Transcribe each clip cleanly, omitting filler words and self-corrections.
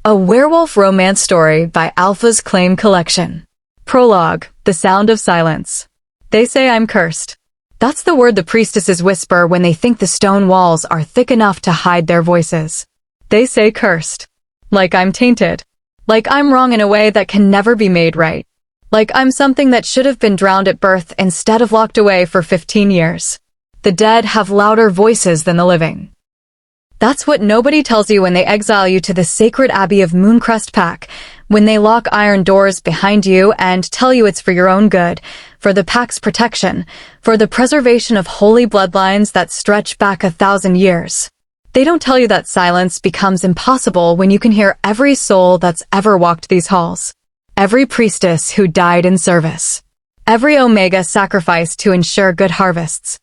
A werewolf romance story by Alpha's Claim Collection. Prologue, The Sound of Silence. They say I'm cursed. That's the word the priestesses whisper when they think the stone walls are thick enough to hide their voices. They say cursed. Like I'm tainted. Like I'm wrong in a way that can never be made right. Like I'm something that should have been drowned at birth instead of locked away for 15 years. The dead have louder voices than the living. That's what nobody tells you when they exile you to the sacred abbey of Moonrest Pack, when they lock iron doors behind you and tell you it's for your own good, for the Pack's protection, for the preservation of holy bloodlines that stretch back 1,000 years. They don't tell you that silence becomes impossible when you can hear every soul that's ever walked these halls. Every priestess who died in service. Every Omega sacrificed to ensure good harvests.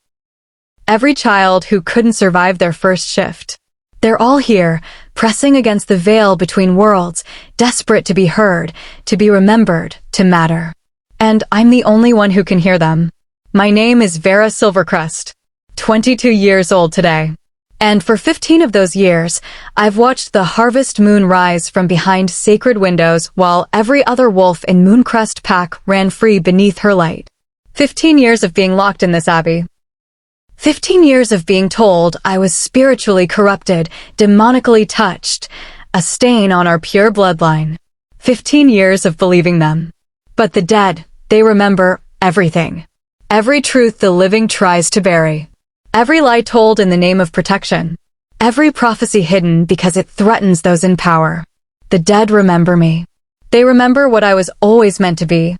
Every child who couldn't survive their first shift. They're all here, pressing against the veil between worlds, desperate to be heard, to be remembered, to matter. And I'm the only one who can hear them. My name is Vera Silvercrest, 22 years old today. And for 15 of those years, I've watched the harvest moon rise from behind sacred windows while every other wolf in Moonrest Pack ran free beneath her light. 15 years of being locked in this abbey. 15 years of being told I was spiritually corrupted, demonically touched, a stain on our pure bloodline. 15 years of believing them. But the dead, they remember everything. Every truth the living tries to bury. Every lie told in the name of protection. Every prophecy hidden because it threatens those in power. The dead remember me. They remember what I was always meant to be.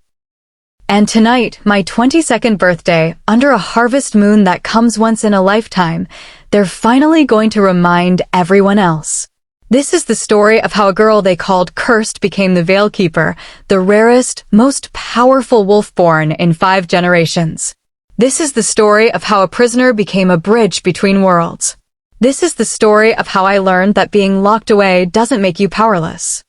And tonight, my 22nd birthday, under a harvest moon that comes once in a lifetime, they're finally going to remind everyone else. This is the story of how a girl they called Cursed became the Veil Keeper, the rarest, most powerful wolf born in 5 generations. This is the story of how a prisoner became a bridge between worlds. This is the story of how I learned that being locked away doesn't make you powerless.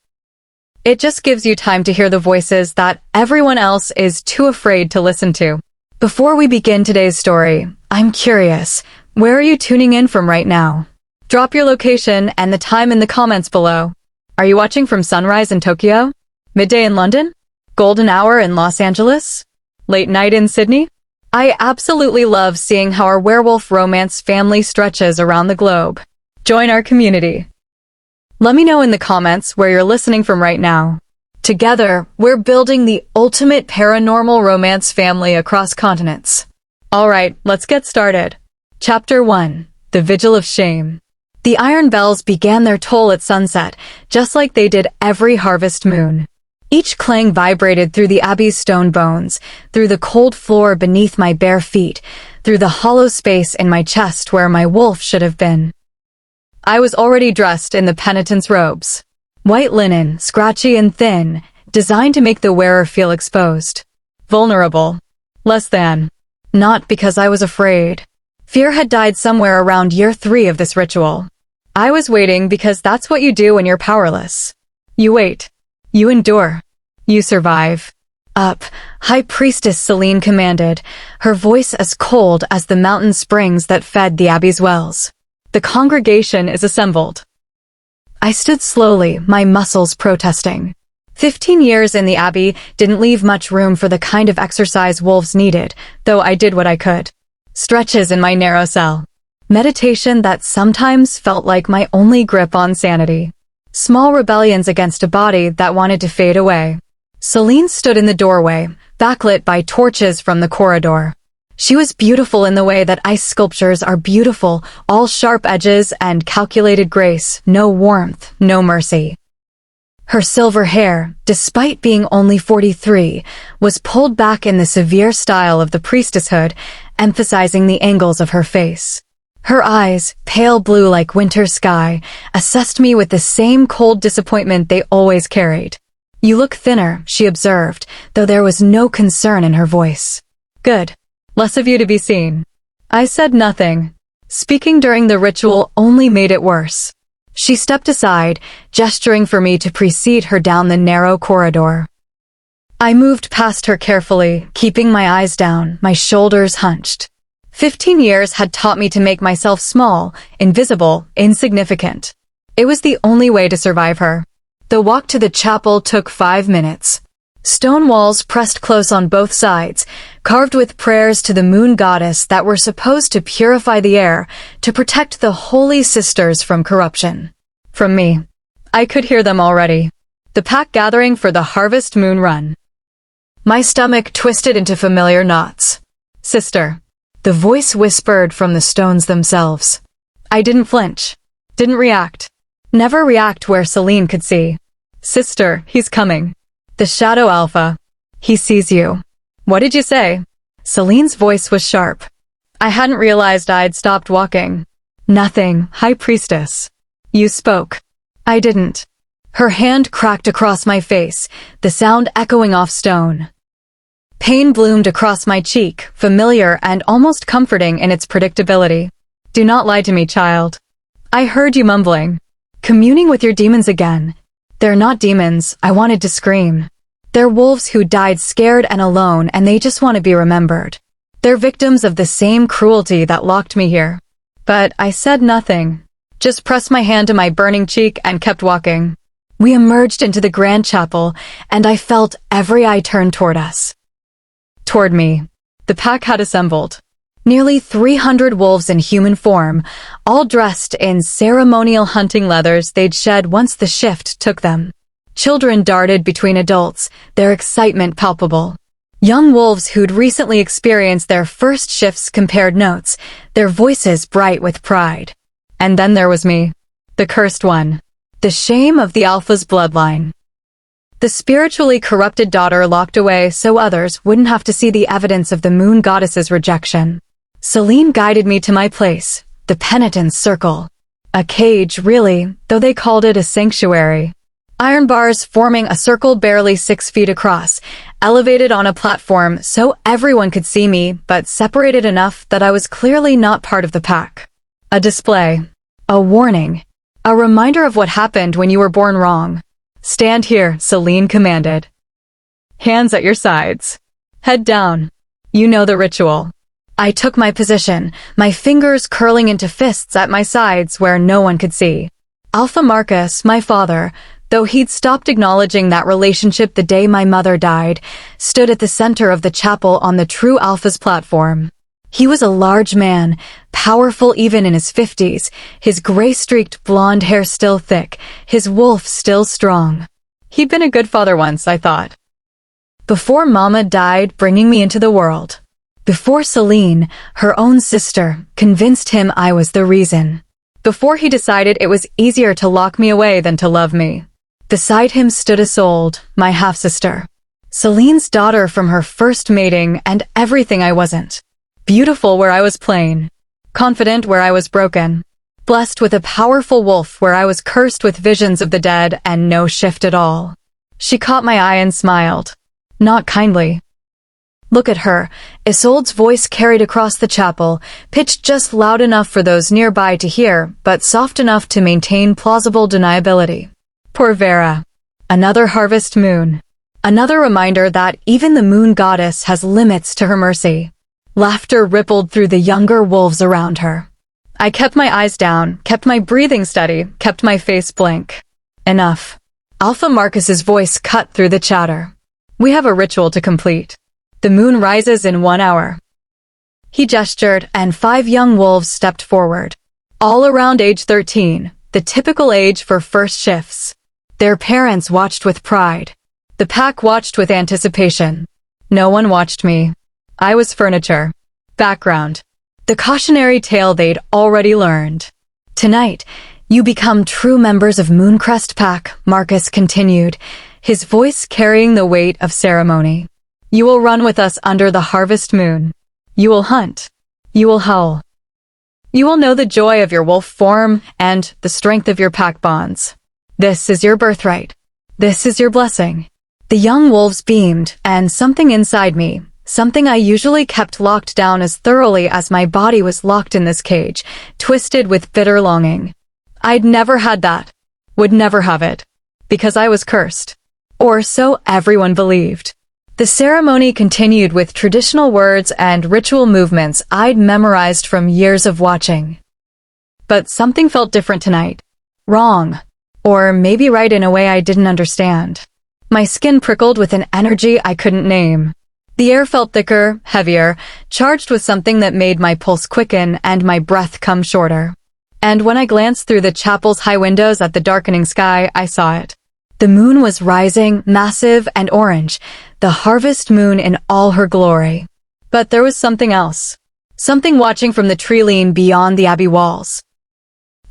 It just gives you time to hear the voices that everyone else is too afraid to listen to. Before we begin today's story, I'm curious, where are you tuning in from right now? Drop your location and the time in the comments below. Are you watching from sunrise in Tokyo? Midday in London? Golden hour in Los Angeles? Late night in Sydney? I absolutely love seeing how our werewolf romance family stretches around the globe. Join our community. Let me know in the comments where you're listening from right now. Together, we're building the ultimate paranormal romance family across continents. Alright, let's get started. Chapter 1. The Vigil of Shame. The iron bells began their toll at sunset, just like they did every harvest moon. Each clang vibrated through the abbey's stone bones, through the cold floor beneath my bare feet, through the hollow space in my chest where my wolf should have been. I was already dressed in the penitent's robes. White linen, scratchy and thin, designed to make the wearer feel exposed. Vulnerable. Less than. Not because I was afraid. Fear had died somewhere around year 3 of this ritual. I was waiting because that's what you do when you're powerless. You wait. You endure. You survive. Up, High Priestess Selene commanded, her voice as cold as the mountain springs that fed the abbey's wells. The congregation is assembled. I stood slowly, my muscles protesting. 15 years in the abbey didn't leave much room for the kind of exercise wolves needed, though I did what I could. Stretches in my narrow cell. Meditation that sometimes felt like my only grip on sanity. Small rebellions against a body that wanted to fade away. Selene stood in the doorway, backlit by torches from the corridor. She was beautiful in the way that ice sculptures are beautiful, all sharp edges and calculated grace, no warmth, no mercy. Her silver hair, despite being only 43, was pulled back in the severe style of the priestesshood, emphasizing the angles of her face. Her eyes, pale blue like winter sky, assessed me with the same cold disappointment they always carried. "You look thinner," she observed, though there was no concern in her voice. "Good. Less of you to be seen." I said nothing. Speaking during the ritual only made it worse. She stepped aside, gesturing for me to precede her down the narrow corridor. I moved past her carefully, keeping my eyes down, my shoulders hunched. 15 years had taught me to make myself small, invisible, insignificant. It was the only way to survive her. The walk to the chapel took 5 minutes. Stone walls pressed close on both sides, carved with prayers to the moon goddess that were supposed to purify the air, to protect the holy sisters from corruption. From me. I could hear them already. The pack gathering for the harvest moon run. My stomach twisted into familiar knots. Sister. The voice whispered from the stones themselves. I didn't flinch. Didn't react. Never react where Celine could see. Sister, he's coming. The Shadow Alpha. He sees you. What did you say? Celine's voice was sharp. I hadn't realized I'd stopped walking. Nothing, High Priestess. You spoke. I didn't. Her hand cracked across my face, the sound echoing off stone. Pain bloomed across my cheek, familiar and almost comforting in its predictability. Do not lie to me, child. I heard you mumbling. Communing with your demons again. They're not demons, I wanted to scream. They're wolves who died scared and alone, and they just want to be remembered. They're victims of the same cruelty that locked me here. But I said nothing. Just pressed my hand to my burning cheek and kept walking. We emerged into the grand chapel, and I felt every eye turn toward us. Toward me. The pack had assembled. Nearly 300 wolves in human form, all dressed in ceremonial hunting leathers they'd shed once the shift took them. Children darted between adults, their excitement palpable. Young wolves who'd recently experienced their first shifts compared notes, their voices bright with pride. And then there was me. The cursed one. The shame of the Alpha's bloodline. The spiritually corrupted daughter locked away so others wouldn't have to see the evidence of the moon goddess's rejection. Celine guided me to my place, the penitent's circle. A cage, really, though they called it a sanctuary. Iron bars forming a circle barely 6 feet across, elevated on a platform so everyone could see me, but separated enough that I was clearly not part of the pack. A display. A warning. A reminder of what happened when you were born wrong. Stand here, Celine commanded. Hands at your sides. Head down. You know the ritual. I took my position, my fingers curling into fists at my sides where no one could see. Alpha Marcus, my father, though he'd stopped acknowledging that relationship the day my mother died, stood at the center of the chapel on the true Alpha's platform. He was a large man, powerful even in his 50s, his gray-streaked blonde hair still thick, his wolf still strong. He'd been a good father once, I thought. Before Mama died bringing me into the world. Before Celine, her own sister, convinced him I was the reason. Before he decided it was easier to lock me away than to love me. Beside him stood Isolde, my half-sister. Celine's daughter from her first mating and everything I wasn't. Beautiful where I was plain. Confident where I was broken. Blessed with a powerful wolf where I was cursed with visions of the dead and no shift at all. She caught my eye and smiled. Not kindly. Look at her. Isolde's voice carried across the chapel, pitched just loud enough for those nearby to hear, but soft enough to maintain plausible deniability. Poor Vera. Another harvest moon. Another reminder that even the moon goddess has limits to her mercy. Laughter rippled through the younger wolves around her. I kept my eyes down, kept my breathing steady, kept my face blank. Enough. Alpha Marcus's voice cut through the chatter. We have a ritual to complete. The moon rises in 1 hour. He gestured, and 5 young wolves stepped forward. All around age 13, the typical age for first shifts. Their parents watched with pride. The pack watched with anticipation. No one watched me. I was furniture. Background. The cautionary tale they'd already learned. Tonight, you become true members of Moonrest Pack, Marcus continued, his voice carrying the weight of ceremony. You will run with us under the harvest moon. You will hunt. You will howl. You will know the joy of your wolf form and the strength of your pack bonds. This is your birthright. This is your blessing. The young wolves beamed, and something inside me, something I usually kept locked down as thoroughly as my body was locked in this cage, twisted with bitter longing. I'd never had that. Would never have it. Because I was cursed. Or so everyone believed. The ceremony continued with traditional words and ritual movements I'd memorized from years of watching. But something felt different tonight. Wrong. Or maybe right in a way I didn't understand. My skin prickled with an energy I couldn't name. The air felt thicker, heavier, charged with something that made my pulse quicken and my breath come shorter. And when I glanced through the chapel's high windows at the darkening sky, I saw it. The moon was rising, massive and orange, the harvest moon in all her glory. But there was something else. Something watching from the tree line beyond the abbey walls.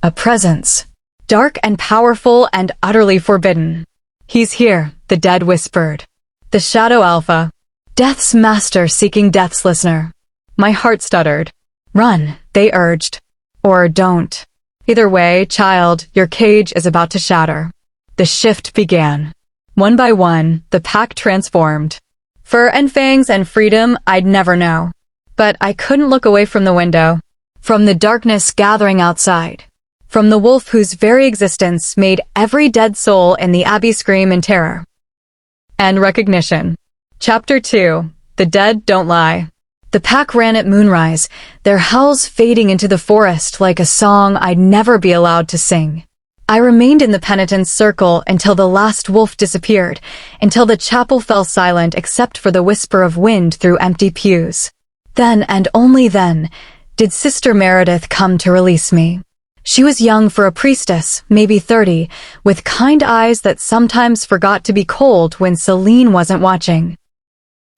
A presence. Dark and powerful and utterly forbidden. He's here, the dead whispered. The Shadow Alpha. Death's master seeking death's listener. My heart stuttered. Run, they urged. Or don't. Either way, child, your cage is about to shatter. The shift began. One by one, the pack transformed. Fur and fangs and freedom I'd never know. But I couldn't look away from the window. From the darkness gathering outside. From the wolf whose very existence made every dead soul in the abbey scream in terror. And recognition. Chapter 2. The Dead Don't Lie. The pack ran at moonrise, their howls fading into the forest like a song I'd never be allowed to sing. I remained in the penitent's circle until the last wolf disappeared, until the chapel fell silent except for the whisper of wind through empty pews. Then, and only then, did Sister Meredith come to release me. She was young for a priestess, maybe 30, with kind eyes that sometimes forgot to be cold when Celine wasn't watching.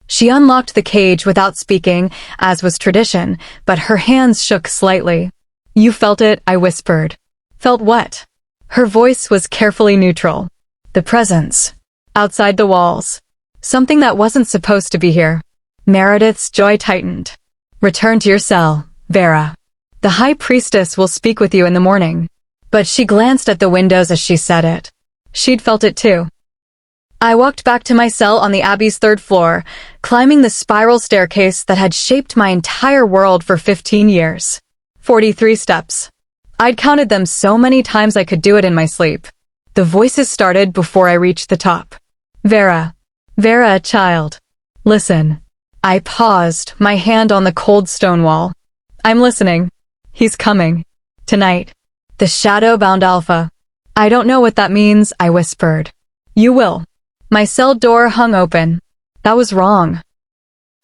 She unlocked the cage without speaking, as was tradition, but her hands shook slightly. You felt it, I whispered. Felt what? Her voice was carefully neutral. The presence. Outside the walls. Something that wasn't supposed to be here. Meredith's joy tightened. Return to your cell, Vera. The High Priestess will speak with you in the morning. But she glanced at the windows as she said it. She'd felt it too. I walked back to my cell on the Abbey's 3rd floor, climbing the spiral staircase that had shaped my entire world for 15 years. 43 steps. I'd counted them so many times I could do it in my sleep. The voices started before I reached the top. Vera. Vera, child. Listen. I paused, my hand on the cold stone wall. I'm listening. He's coming. Tonight. The Shadowbound Alpha. I don't know what that means, I whispered. You will. My cell door hung open. That was wrong.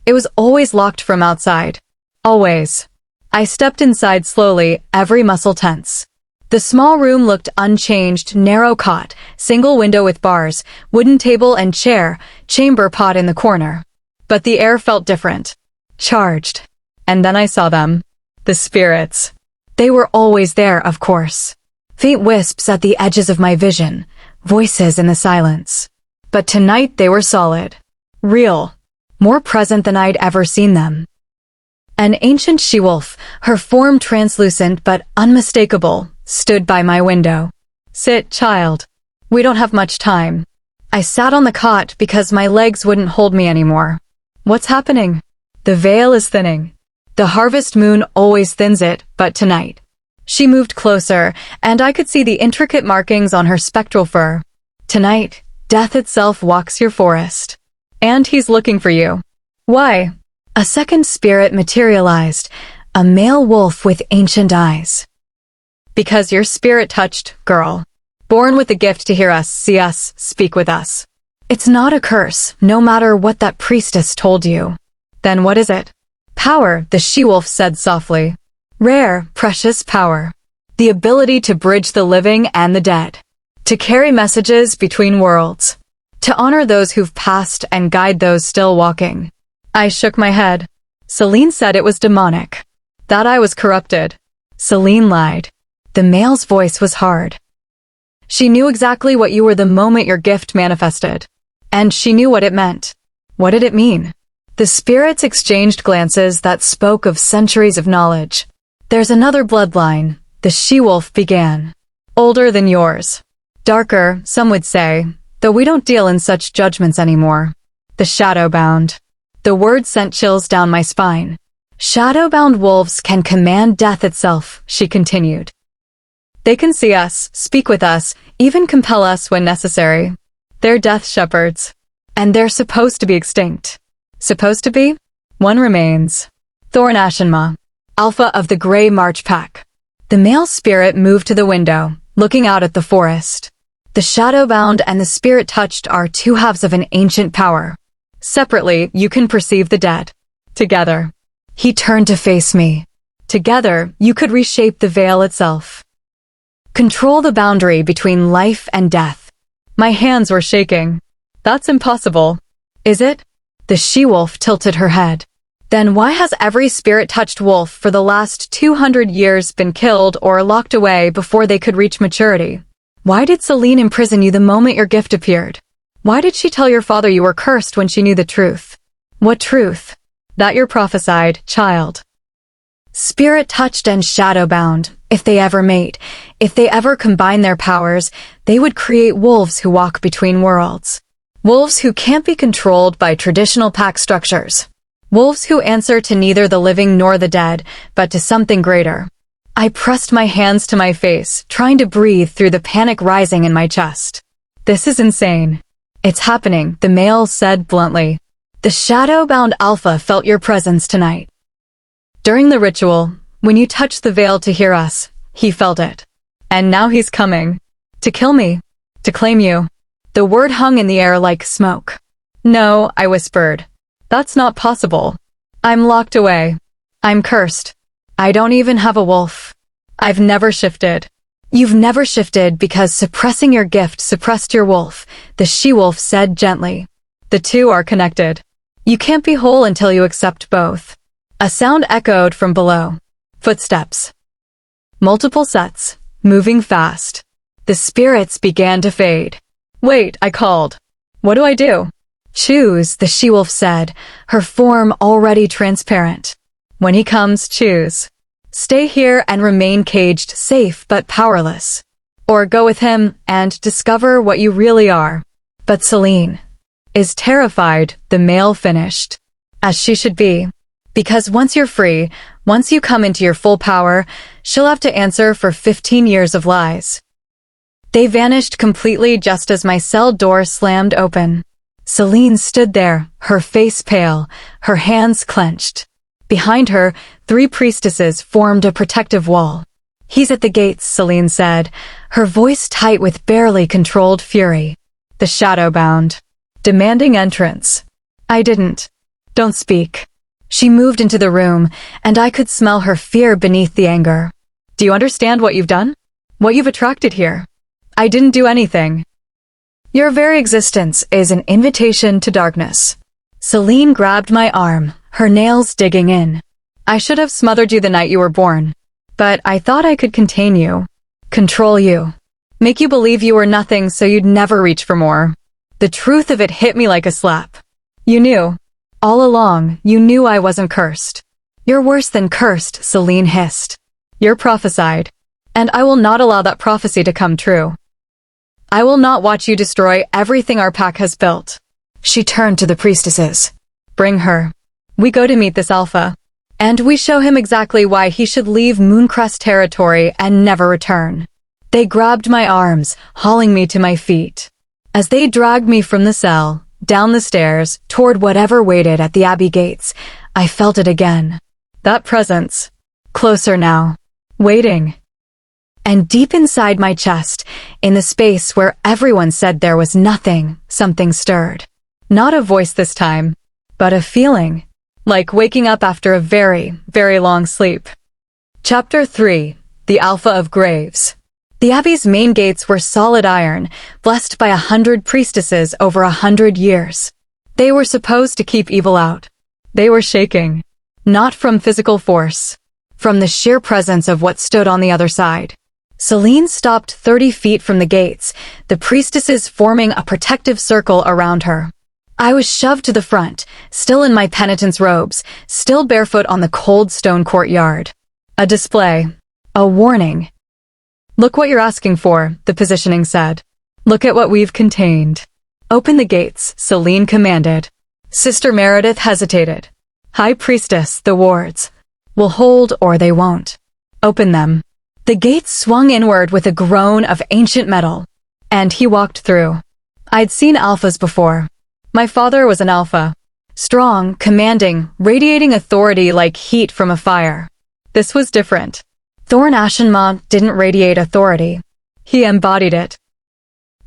It was always locked from outside. Always. I stepped inside slowly, every muscle tense. The small room looked unchanged, narrow cot, single window with bars, wooden table and chair, chamber pot in the corner. But the air felt different. Charged. And then I saw them. The spirits. They were always there, of course. Faint wisps at the edges of my vision, voices in the silence. But tonight they were solid. Real. More present than I'd ever seen them. An ancient she-wolf, her form translucent but unmistakable, stood by my window. Sit, child. We don't have much time. I sat on the cot because my legs wouldn't hold me anymore. What's happening? The veil is thinning. The harvest moon always thins it, but tonight. She moved closer, and I could see the intricate markings on her spectral fur. Tonight, death itself walks your forest. And he's looking for you. Why? A second spirit materialized, a male wolf with ancient eyes. Because your spirit touched, girl. Born with the gift to hear us, see us, speak with us. It's not a curse, no matter what that priestess told you. Then what is it? Power, the she-wolf said softly. Rare, precious power. The ability to bridge the living and the dead. To carry messages between worlds. To honor those who've passed and guide those still walking. I shook my head. Celine said it was demonic. That I was corrupted. Celine lied. The male's voice was hard. She knew exactly what you were the moment your gift manifested. And she knew what it meant. What did it mean? The spirits exchanged glances that spoke of centuries of knowledge. There's another bloodline, the she-wolf began. Older than yours. Darker, some would say, though we don't deal in such judgments anymore. The Shadowbound. The word sent chills down my spine. Shadowbound wolves can command death itself, she continued. They can see us, speak with us, even compel us when necessary. They're death shepherds. And they're supposed to be extinct. Supposed to be? One remains. Thorne Ashenmaw, Alpha of the Grey March Pack. The male spirit moved to the window, looking out at the forest. The Shadowbound and the Spirit Touched are two halves of an ancient power. Separately, you can perceive the dead. Together. He turned to face me. Together, you could reshape the veil itself. Control the boundary between life and death. My hands were shaking. That's impossible. Is it? The she-wolf tilted her head. Then why has every spirit-touched wolf for the last 200 years been killed or locked away before they could reach maturity? Why did Celine imprison you the moment your gift appeared? Why did she tell your father you were cursed when she knew the truth? What truth? That you're prophesied, child. Spirit-touched and shadowbound, if they ever mate, if they ever combine their powers, they would create wolves who walk between worlds. Wolves who can't be controlled by traditional pack structures. Wolves who answer to neither the living nor the dead, but to something greater. I pressed my hands to my face, trying to breathe through the panic rising in my chest. This is insane. It's happening, the male said bluntly. The Shadowbound Alpha felt your presence tonight. During the ritual, when you touched the veil to hear us, he felt it. And now he's coming. To kill me. To claim you. The word hung in the air like smoke. No, I whispered. That's not possible. I'm locked away. I'm cursed. I don't even have a wolf. I've never shifted. You've never shifted because suppressing your gift suppressed your wolf, the she-wolf said gently. The two are connected. You can't be whole until you accept both. A sound echoed from below. Footsteps. Multiple sets, moving fast. The spirits began to fade. Wait, I called. What do I do? Choose, the she-wolf said, her form already transparent. When he comes, choose. Stay here and remain caged, safe but powerless. Or go with him and discover what you really are. But Celine is terrified, the male finished. As she should be. Because once you're free, once you come into your full power, she'll have to answer for 15 years of lies. They vanished completely just as my cell door slammed open. Celine stood there, her face pale, her hands clenched. Behind her, 3 priestesses formed a protective wall. He's at the gates, Celine said, her voice tight with barely controlled fury. The Shadowbound. Demanding entrance. I didn't. Don't speak. She moved into the room, and I could smell her fear beneath the anger. Do you understand what you've done? What you've attracted here? I didn't do anything. Your very existence is an invitation to darkness. Celine grabbed my arm, her nails digging in. I should have smothered you the night you were born. But I thought I could contain you. Control you. Make you believe you were nothing so you'd never reach for more. The truth of it hit me like a slap. You knew. All along, you knew I wasn't cursed. You're worse than cursed, Celine hissed. You're prophesied. And I will not allow that prophecy to come true. I will not watch you destroy everything our pack has built. She turned to the priestesses. Bring her. We go to meet this alpha. And we show him exactly why he should leave Moonrest territory and never return. They grabbed my arms, hauling me to my feet. As they dragged me from the cell, down the stairs, toward whatever waited at the abbey gates, I felt it again. That presence. Closer now. Waiting. And deep inside my chest, in the space where everyone said there was nothing, something stirred. Not a voice this time, but a feeling. Like waking up after a very, very long sleep. Chapter 3. The Alpha of Graves. The abbey's main gates were solid iron, blessed by 100 priestesses over 100 years. They were supposed to keep evil out. They were shaking. Not from physical force. From the sheer presence of what stood on the other side. Celine stopped 30 feet from the gates, the priestesses forming a protective circle around her. I was shoved to the front, still in my penitent's robes, still barefoot on the cold stone courtyard. A display. A warning. Look what you're asking for, the positioning said. Look at what we've contained. Open the gates, Celine commanded. Sister Meredith hesitated. High Priestess, the wards. Will hold or they won't. Open them. The gates swung inward with a groan of ancient metal. And he walked through. I'd seen alphas before. My father was an alpha. Strong, commanding, radiating authority like heat from a fire. This was different. Thorne Ashenmaw didn't radiate authority. He embodied it.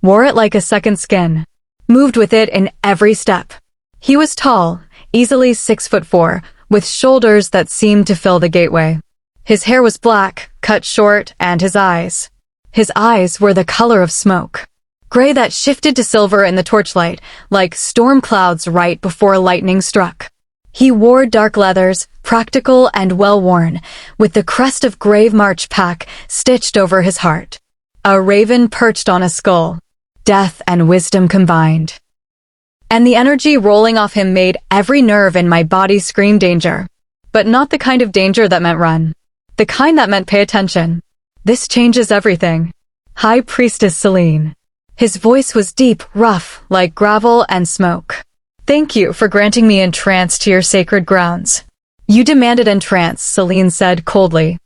wore it like a second skin, moved with it in every step. He was tall, easily 6'4", with shoulders that seemed to fill the gateway. His hair was black, cut short, and his eyes were the color of smoke. Gray that shifted to silver in the torchlight, like storm clouds right before lightning struck. He wore dark leathers, practical and well-worn, with the crest of Grave March Pack stitched over his heart. A raven perched on a skull, death and wisdom combined. And the energy rolling off him made every nerve in my body scream danger. But not the kind of danger that meant run. The kind that meant pay attention. This changes everything. High Priestess Selene. His voice was deep, rough, like gravel and smoke. Thank you for granting me entrance to your sacred grounds. You demanded entrance, Selene said coldly.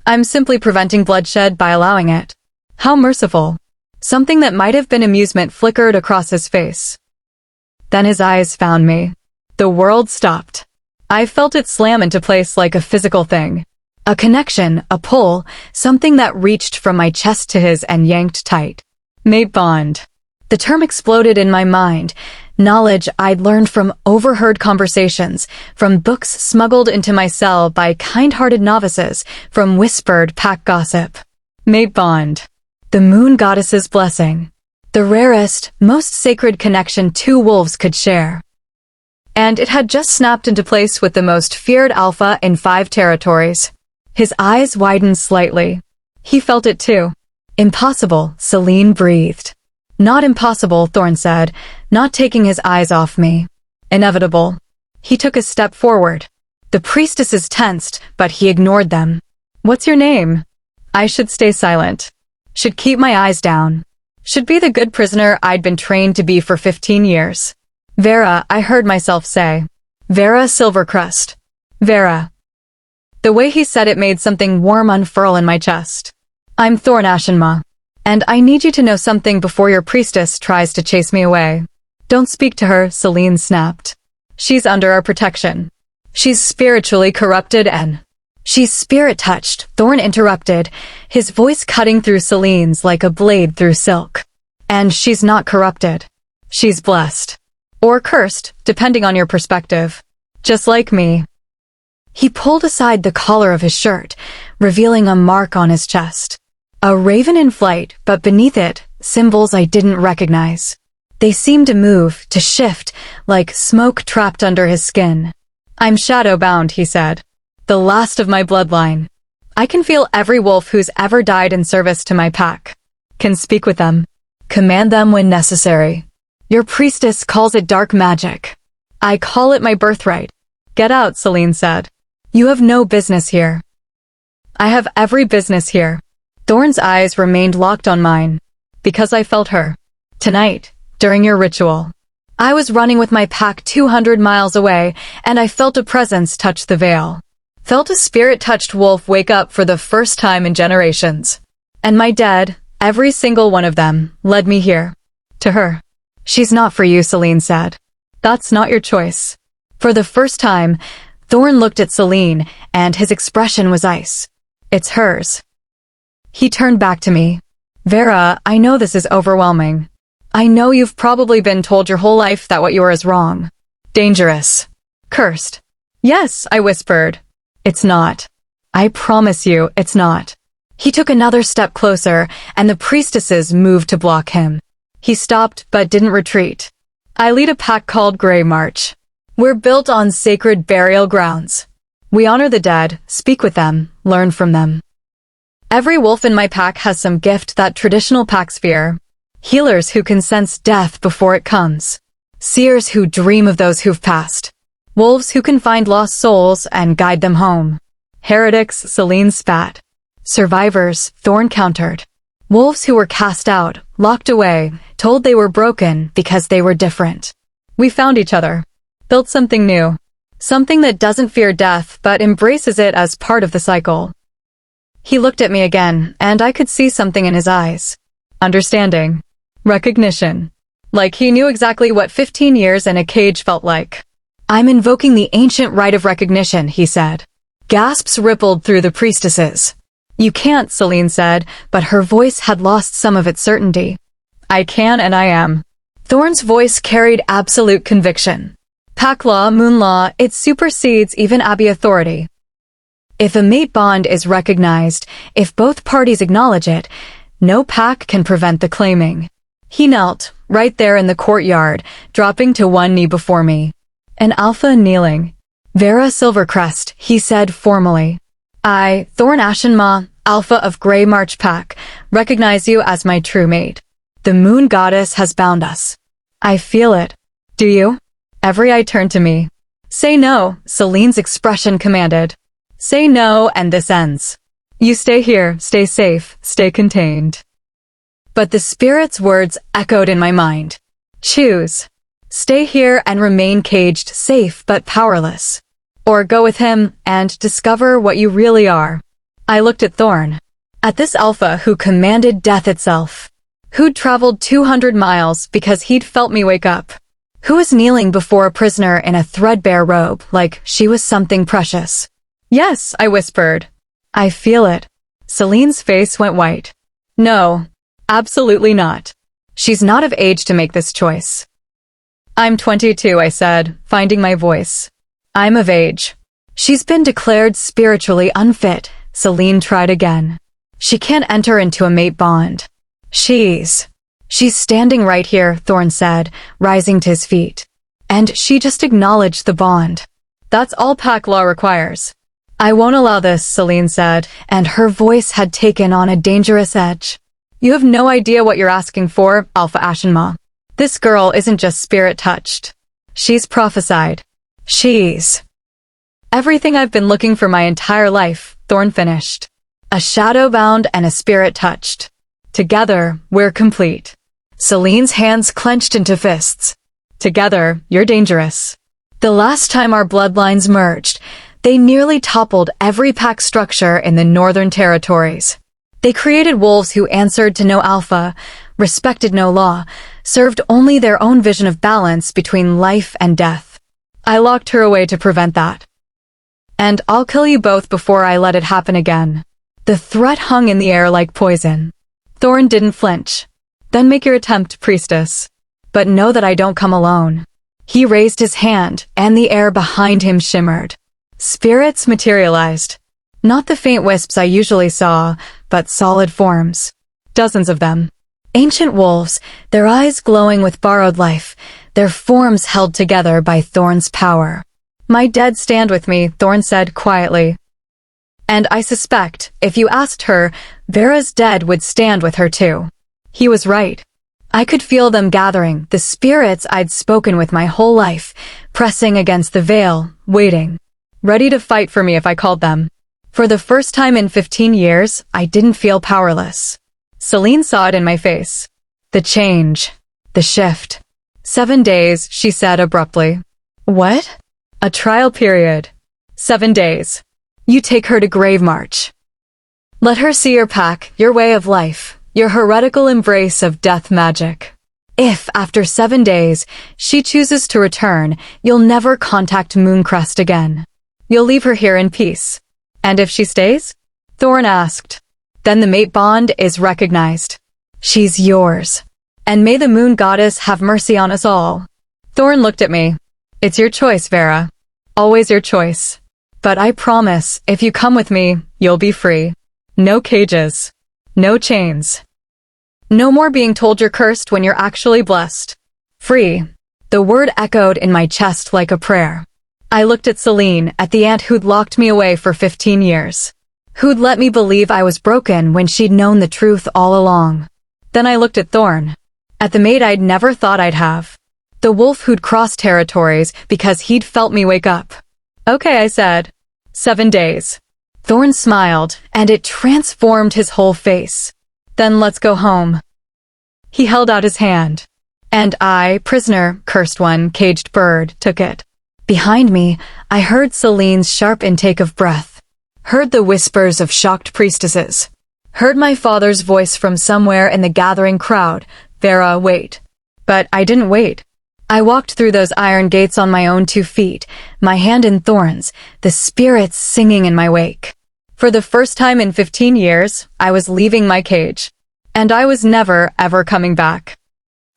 I'm simply preventing bloodshed by allowing it. How merciful. Something that might have been amusement flickered across his face. Then his eyes found me. The world stopped. I felt it slam into place like a physical thing. A connection, a pull, something that reached from my chest to his and yanked tight. Mate bond. The term exploded in my mind. Knowledge I'd learned from overheard conversations, from books smuggled into my cell by kind-hearted novices, from whispered pack gossip. Mate bond. The moon goddess's blessing. The rarest, most sacred connection two wolves could share. And it had just snapped into place with the most feared alpha in 5 territories. His eyes widened slightly. He felt it too. Impossible, Selene breathed. Not impossible, Thorne said, not taking his eyes off me. Inevitable. He took a step forward. The priestesses tensed, but he ignored them. What's your name? I should stay silent. Should keep my eyes down. Should be the good prisoner I'd been trained to be for 15 years. Vera, I heard myself say. Vera Silvercrest. Vera. The way he said it made something warm unfurl in my chest. I'm Thorne Ashenmaw. And I need you to know something before your priestess tries to chase me away. Don't speak to her, Selene snapped. She's under our protection. She's spiritually corrupted and... She's spirit-touched, Thorne interrupted, his voice cutting through Selene's like a blade through silk. And she's not corrupted. She's blessed. Or cursed, depending on your perspective. Just like me. He pulled aside the collar of his shirt, revealing a mark on his chest. A raven in flight, but beneath it, symbols I didn't recognize. They seemed to move, to shift, like smoke trapped under his skin. I'm shadowbound, he said. The last of my bloodline. I can feel every wolf who's ever died in service to my pack. Can speak with them. Command them when necessary. Your priestess calls it dark magic. I call it my birthright. Get out, Selene said. You have no business here. I have every business here. Thorne's eyes remained locked on mine. Because I felt her. Tonight, during your ritual. I was running with my pack 200 miles away, and I felt a presence touch the veil. Felt a spirit-touched wolf wake up for the first time in generations. And my dead, every single one of them, led me here. To her. She's not for you, Selene said. That's not your choice. For the first time, Thorne looked at Selene, and his expression was ice. It's hers. He turned back to me. Vera, I know this is overwhelming. I know you've probably been told your whole life that what you are is wrong. Dangerous. Cursed. Yes, I whispered. It's not. I promise you, it's not. He took another step closer, and the priestesses moved to block him. He stopped, but didn't retreat. I lead a pack called Grey March. We're built on sacred burial grounds. We honor the dead, speak with them, learn from them. Every wolf in my pack has some gift that traditional packs fear. Healers who can sense death before it comes. Seers who dream of those who've passed. Wolves who can find lost souls and guide them home. Heretics, Selene spat. Survivors, Thorne countered. Wolves who were cast out, locked away, told they were broken because they were different. We found each other. Built something new. Something that doesn't fear death but embraces it as part of the cycle. He looked at me again, and I could see something in his eyes. Understanding. Recognition. Like he knew exactly what 15 years in a cage felt like. I'm invoking the ancient right of recognition, he said. Gasps rippled through the priestesses. You can't, Selene said, but her voice had lost some of its certainty. I can and I am. Thorne's voice carried absolute conviction. Pack law, moon law, it supersedes even abbey authority. If a mate bond is recognized, if both parties acknowledge it, no pack can prevent the claiming. He knelt, right there in the courtyard, dropping to one knee before me. An alpha kneeling. Vera Silvercrest, he said formally. I, Thorne Ashenmaw, alpha of Grey March Pack, recognize you as my true mate. The moon goddess has bound us. I feel it. Do you? Every eye turned to me. Say no, Celine's expression commanded. Say no and this ends. You stay here, stay safe, stay contained. But the spirit's words echoed in my mind. Choose. Stay here and remain caged, safe but powerless. Or go with him and discover what you really are. I looked at Thorne. At this alpha who commanded death itself. Who'd traveled 200 miles because he'd felt me wake up. Who was kneeling before a prisoner in a threadbare robe like she was something precious. Yes, I whispered. I feel it. Celine's face went white. No, absolutely not. She's not of age to make this choice. I'm 22, I said, finding my voice. I'm of age. She's been declared spiritually unfit, Celine tried again. She can't enter into a mate bond. She's standing right here, Thorne said, rising to his feet. And she just acknowledged the bond. That's all pack law requires. I won't allow this, Celine said, and her voice had taken on a dangerous edge. You have no idea what you're asking for, Alpha Ashenmaw. This girl isn't just spirit-touched. She's prophesied. She's everything I've been looking for my entire life, Thorne finished. A shadowbound and a spirit-touched. Together, we're complete. Celine's hands clenched into fists. Together, you're dangerous. The last time our bloodlines merged, they nearly toppled every pack structure in the Northern Territories. They created wolves who answered to no alpha, respected no law, served only their own vision of balance between life and death. I locked her away to prevent that. And I'll kill you both before I let it happen again. The threat hung in the air like poison. Thorne didn't flinch. Then make your attempt, priestess. But know that I don't come alone. He raised his hand, and the air behind him shimmered. Spirits materialized. Not the faint wisps I usually saw, but solid forms. Dozens of them. Ancient wolves, their eyes glowing with borrowed life, their forms held together by Thorne's power. My dead stand with me, Thorne said quietly. And I suspect, if you asked her, Vera's dead would stand with her too. He was right. I could feel them gathering, the spirits I'd spoken with my whole life, pressing against the veil, waiting. Ready to fight for me if I called them. For the first time in 15 years, I didn't feel powerless. Celine saw it in my face. The change. The shift. 7 days, she said abruptly. What? A trial period. 7 days. You take her to Grave March. Let her see your pack, your way of life, your heretical embrace of death magic. If, after 7 days, she chooses to return, you'll never contact Moonrest again. You'll leave her here in peace. And if she stays? Thorne asked. Then the mate bond is recognized. She's yours. And may the moon goddess have mercy on us all. Thorne looked at me. It's your choice, Vera. Always your choice. But I promise, if you come with me, you'll be free. No cages. No chains. No more being told you're cursed when you're actually blessed. Free. The word echoed in my chest like a prayer. I looked at Celine, at the aunt who'd locked me away for 15 years. Who'd let me believe I was broken when she'd known the truth all along. Then I looked at Thorne. At the mate I'd never thought I'd have. The wolf who'd crossed territories because he'd felt me wake up. Okay, I said. 7 days. Thorne smiled, and it transformed his whole face. Then let's go home. He held out his hand. And I, prisoner, cursed one, caged bird, took it. Behind me, I heard Celine's sharp intake of breath. Heard the whispers of shocked priestesses. Heard my father's voice from somewhere in the gathering crowd. Vera, wait. But I didn't wait. I walked through those iron gates on my own 2 feet, my hand in Thorne's, the spirits singing in my wake. For the first time in 15 years, I was leaving my cage. And I was never, ever coming back.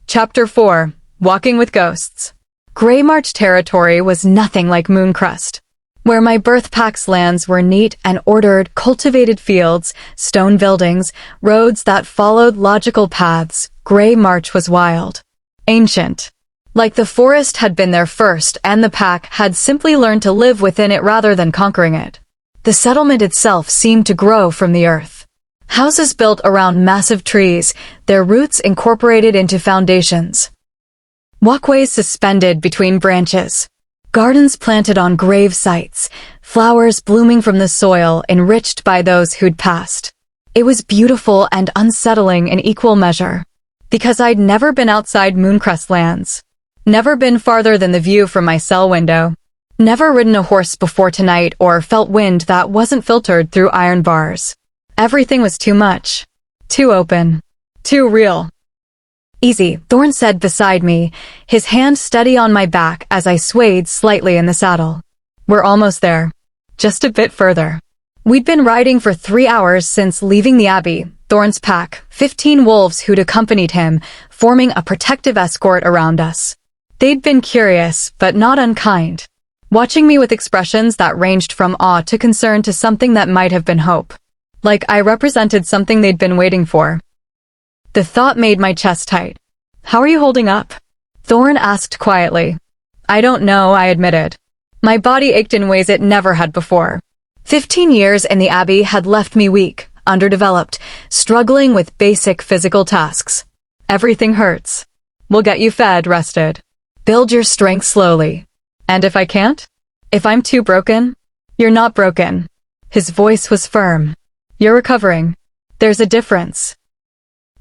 Chapter 4. Walking with Ghosts. Grey March territory was nothing like Moonrest. Where my birth pack's lands were neat and ordered, cultivated fields, stone buildings, roads that followed logical paths, Grey March was wild. Ancient. Like the forest had been there first and the pack had simply learned to live within it rather than conquering it. The settlement itself seemed to grow from the earth. Houses built around massive trees, their roots incorporated into foundations. Walkways suspended between branches. Gardens planted on grave sites, flowers blooming from the soil enriched by those who'd passed. It was beautiful and unsettling in equal measure. Because I'd never been outside Moonrest lands. Never been farther than the view from my cell window. Never ridden a horse before tonight or felt wind that wasn't filtered through iron bars. Everything was too much. Too open. Too real. Easy, Thorne said beside me, his hand steady on my back as I swayed slightly in the saddle. We're almost there. Just a bit further. We'd been riding for 3 hours since leaving the abbey, Thorne's pack, 15 wolves who'd accompanied him, forming a protective escort around us. They'd been curious, but not unkind, watching me with expressions that ranged from awe to concern to something that might have been hope. Like I represented something they'd been waiting for. The thought made my chest tight. How are you holding up? Thorne asked quietly. I don't know, I admitted. My body ached in ways it never had before. 15 years in the abbey had left me weak, underdeveloped, struggling with basic physical tasks. Everything hurts. We'll get you fed, rested. Build your strength slowly. And if I can't? If I'm too broken? You're not broken. His voice was firm. You're recovering. There's a difference.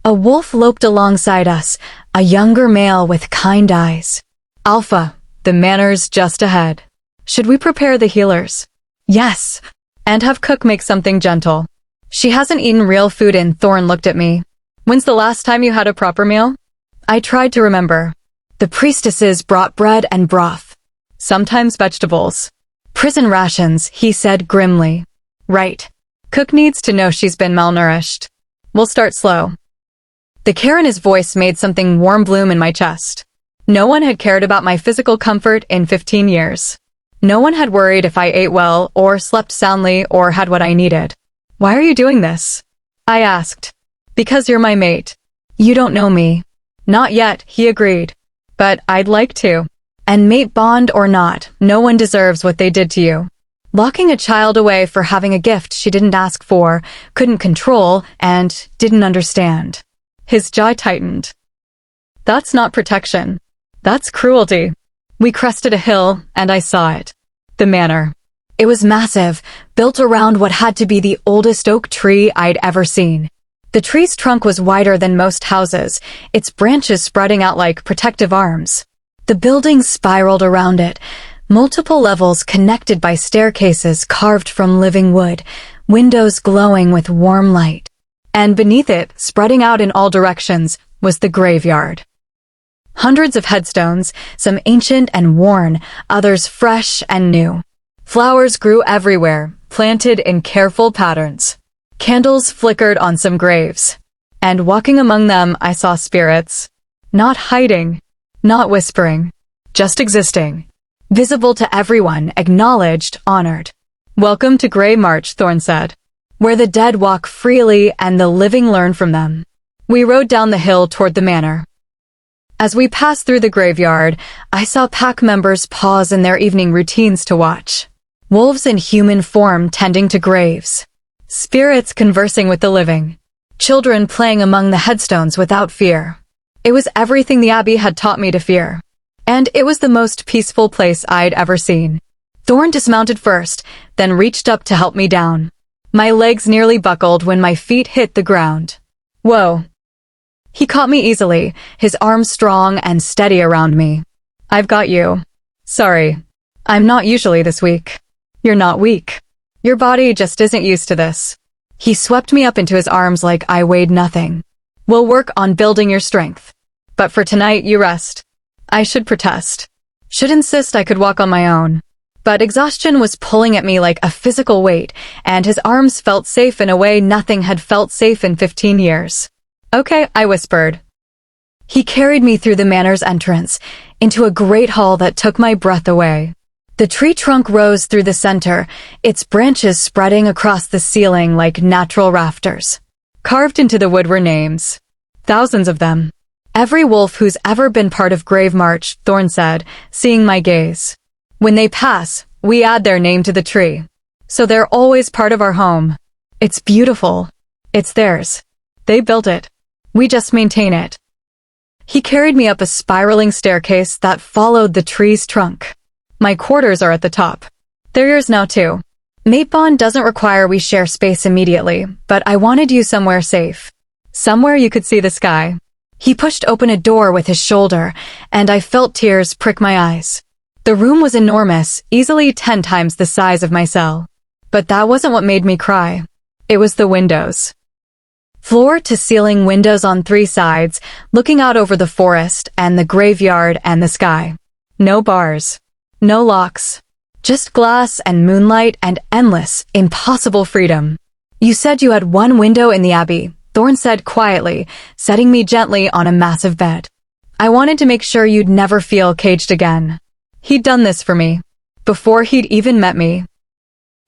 A wolf loped alongside us, a younger male with kind eyes. Alpha, the manor's just ahead. Should we prepare the healers? Yes. And have Cook make something gentle. She hasn't eaten real food in. Thorne looked at me. When's the last time you had a proper meal? I tried to remember. The priestesses brought bread and broth. Sometimes vegetables. Prison rations, he said grimly. Right. Cook needs to know she's been malnourished. We'll start slow. The care in his voice made something warm bloom in my chest. No one had cared about my physical comfort in 15 years. No one had worried if I ate well or slept soundly or had what I needed. Why are you doing this? I asked. Because you're my mate. You don't know me. Not yet, he agreed. But I'd like to. And mate bond or not, no one deserves what they did to you. Locking a child away for having a gift she didn't ask for, couldn't control, and didn't understand. His jaw tightened. That's not protection. That's cruelty. We crested a hill, and I saw it. The manor. It was massive, built around what had to be the oldest oak tree I'd ever seen. The tree's trunk was wider than most houses, its branches spreading out like protective arms. The building spiraled around it, multiple levels connected by staircases carved from living wood, windows glowing with warm light. And beneath it, spreading out in all directions, was the graveyard. Hundreds of headstones, some ancient and worn, others fresh and new. Flowers grew everywhere, planted in careful patterns. Candles flickered on some graves. And walking among them, I saw spirits. Not hiding, not whispering, just existing. Visible to everyone, acknowledged, honored. Welcome to Grey March, Thorne said. Where the dead walk freely and the living learn from them. We rode down the hill toward the manor. As we passed through the graveyard, I saw pack members pause in their evening routines to watch. Wolves in human form tending to graves. Spirits conversing with the living. Children playing among the headstones without fear. It was everything the abbey had taught me to fear. And it was the most peaceful place I'd ever seen. Thorne dismounted first, then reached up to help me down. My legs nearly buckled when my feet hit the ground. Whoa. He caught me easily, his arms strong and steady around me. I've got you. Sorry. I'm not usually this weak. You're not weak. Your body just isn't used to this. He swept me up into his arms like I weighed nothing. We'll work on building your strength. But for tonight, you rest. I should protest. Should insist I could walk on my own. But exhaustion was pulling at me like a physical weight, and his arms felt safe in a way nothing had felt safe in 15 years. Okay, I whispered. He carried me through the manor's entrance, into a great hall that took my breath away. The tree trunk rose through the center, its branches spreading across the ceiling like natural rafters. Carved into the wood were names. Thousands of them. Every wolf who's ever been part of Grave March, Thorne said, seeing my gaze. When they pass, we add their name to the tree. So they're always part of our home. It's beautiful. It's theirs. They built it. We just maintain it. He carried me up a spiraling staircase that followed the tree's trunk. My quarters are at the top. They're yours now too. Mate bond doesn't require we share space immediately, but I wanted you somewhere safe. Somewhere you could see the sky. He pushed open a door with his shoulder, and I felt tears prick my eyes. The room was enormous, easily 10 times the size of my cell. But that wasn't what made me cry. It was the windows. Floor-to-ceiling windows on 3 sides, looking out over the forest and the graveyard and the sky. No bars. No locks. Just glass and moonlight and endless, impossible freedom. You said you had 1 window in the abbey, Thorne said quietly, setting me gently on a massive bed. I wanted to make sure you'd never feel caged again. He'd done this for me. Before he'd even met me.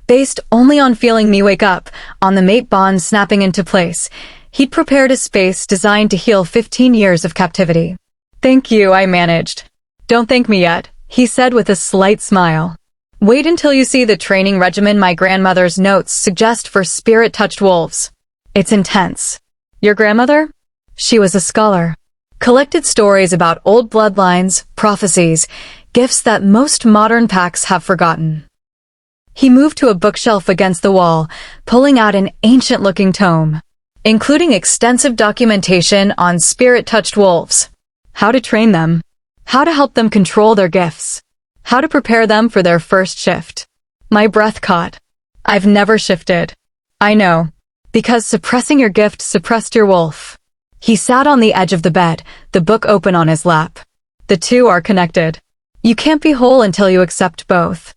Based only on feeling me wake up, on the mate bond snapping into place, he'd prepared a space designed to heal 15 years of captivity. Thank you, I managed. Don't thank me yet, he said with a slight smile. Wait until you see the training regimen my grandmother's notes suggest for spirit-touched wolves. It's intense. Your grandmother? She was a scholar. Collected stories about old bloodlines, prophecies, gifts that most modern packs have forgotten. He moved to a bookshelf against the wall, pulling out an ancient-looking tome, including extensive documentation on spirit-touched wolves. How to train them. How to help them control their gifts. How to prepare them for their first shift. My breath caught. I've never shifted. I know. Because suppressing your gift suppressed your wolf. He sat on the edge of the bed, the book open on his lap. The two are connected. You can't be whole until you accept both.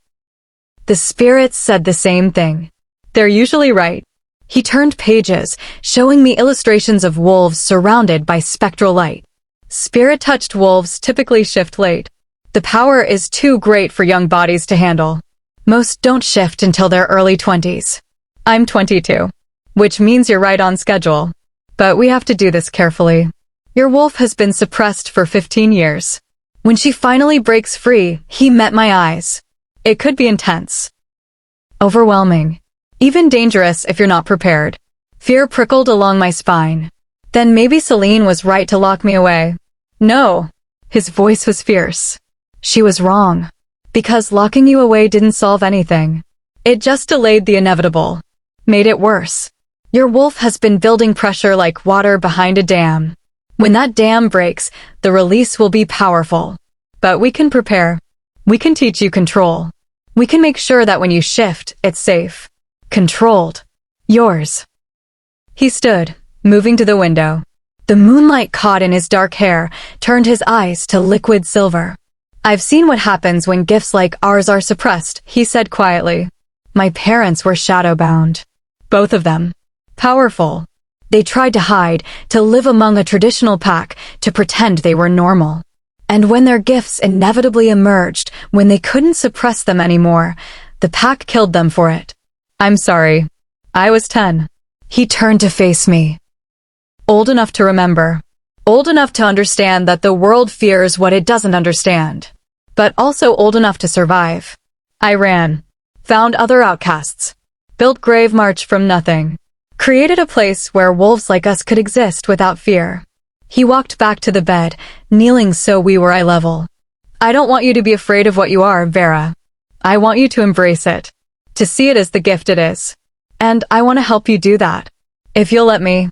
The spirits said the same thing. They're usually right. He turned pages, showing me illustrations of wolves surrounded by spectral light. Spirit-touched wolves typically shift late. The power is too great for young bodies to handle. Most don't shift until their early 20s. I'm 22. Which means you're right on schedule. But we have to do this carefully. Your wolf has been suppressed for 15 years. When she finally breaks free, he met my eyes. It could be intense. Overwhelming. Even dangerous if you're not prepared. Fear prickled along my spine. Then maybe Celine was right to lock me away. No. His voice was fierce. She was wrong. Because locking you away didn't solve anything. It just delayed the inevitable. Made it worse. Your wolf has been building pressure like water behind a dam. When that dam breaks, the release will be powerful. But we can prepare. We can teach you control. We can make sure that when you shift, it's safe. Controlled. Yours. He stood, moving to the window. The moonlight caught in his dark hair, turned his eyes to liquid silver. I've seen what happens when gifts like ours are suppressed, he said quietly. My parents were shadowbound. Both of them. Powerful. They tried to hide, to live among a traditional pack, to pretend they were normal. And when their gifts inevitably emerged, when they couldn't suppress them anymore, the pack killed them for it. I'm sorry. I was 10. He turned to face me. Old enough to remember. Old enough to understand that the world fears what it doesn't understand. But also old enough to survive. I ran. Found other outcasts. Built Grave March from nothing. Created a place where wolves like us could exist without fear. He walked back to the bed, kneeling so we were eye level. I don't want you to be afraid of what you are, Vera. I want you to embrace it. To see it as the gift it is. And I want to help you do that. If you'll let me.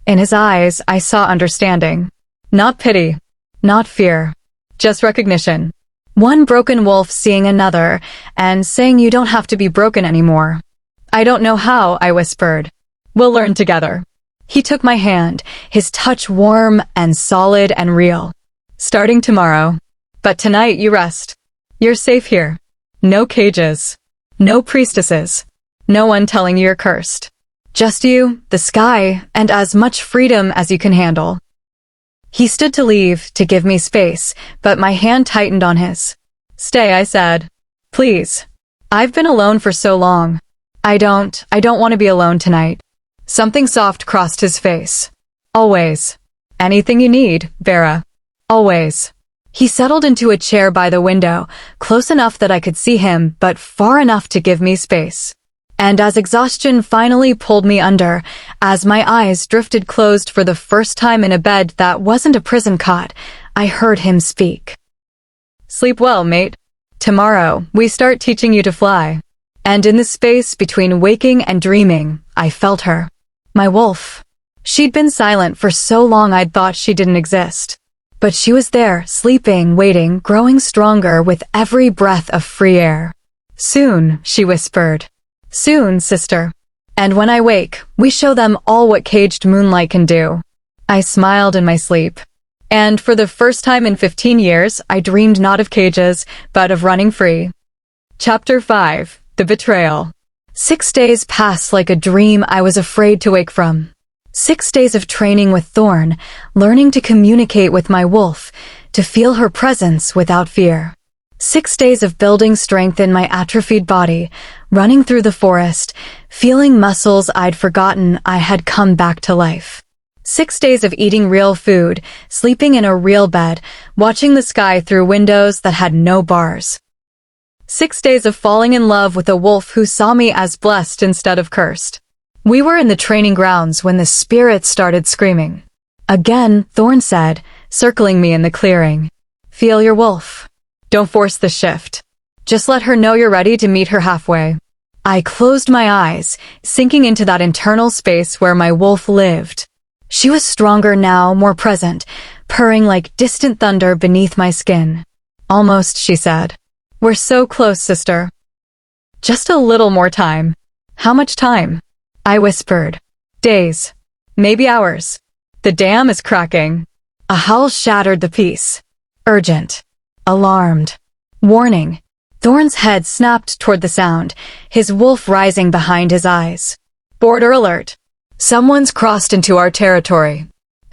In his eyes, I saw understanding. Not pity. Not fear. Just recognition. One broken wolf seeing another, and saying you don't have to be broken anymore. I don't know how, I whispered. We'll learn together. He took my hand, his touch warm and solid and real. Starting tomorrow. But tonight you rest. You're safe here. No cages. No priestesses. No one telling you you're cursed. Just you, the sky, and as much freedom as you can handle." He stood to leave, to give me space, but my hand tightened on his. "Stay," I said. "Please. I've been alone for so long. I don't want to be alone tonight." Something soft crossed his face. "Always. Anything you need, Vera. Always." He settled into a chair by the window, close enough that I could see him, but far enough to give me space. And as exhaustion finally pulled me under, as my eyes drifted closed for the first time in a bed that wasn't a prison cot, I heard him speak. "Sleep well, mate. Tomorrow, we start teaching you to fly." And in the space between waking and dreaming, I felt her. My wolf. She'd been silent for so long I'd thought she didn't exist. But she was there, sleeping, waiting, growing stronger with every breath of free air. "Soon," she whispered. "Soon, sister. And when I wake, we show them all what caged moonlight can do." I smiled in my sleep. And for the first time in 15 years, I dreamed not of cages, but of running free. Chapter 5. The Betrayal. 6 days passed like a dream I was afraid to wake from. 6 days of training with Thorne, learning to communicate with my wolf, to feel her presence without fear. 6 days of building strength in my atrophied body, running through the forest, feeling muscles I'd forgotten I had come back to life. 6 days of eating real food, sleeping in a real bed, watching the sky through windows that had no bars. 6 days of falling in love with a wolf who saw me as blessed instead of cursed. We were in the training grounds when the spirits started screaming. Again, Thorne said, circling me in the clearing. "Feel your wolf. Don't force the shift. Just let her know you're ready to meet her halfway." I closed my eyes, sinking into that internal space where my wolf lived. She was stronger now, more present, purring like distant thunder beneath my skin. "Almost," she said. "We're so close, sister." "Just a little more time." "How much time?" I whispered. "Days. Maybe hours. The dam is cracking." A howl shattered the peace. Urgent. Alarmed. Warning. Thorne's head snapped toward the sound, his wolf rising behind his eyes. "Border alert. Someone's crossed into our territory."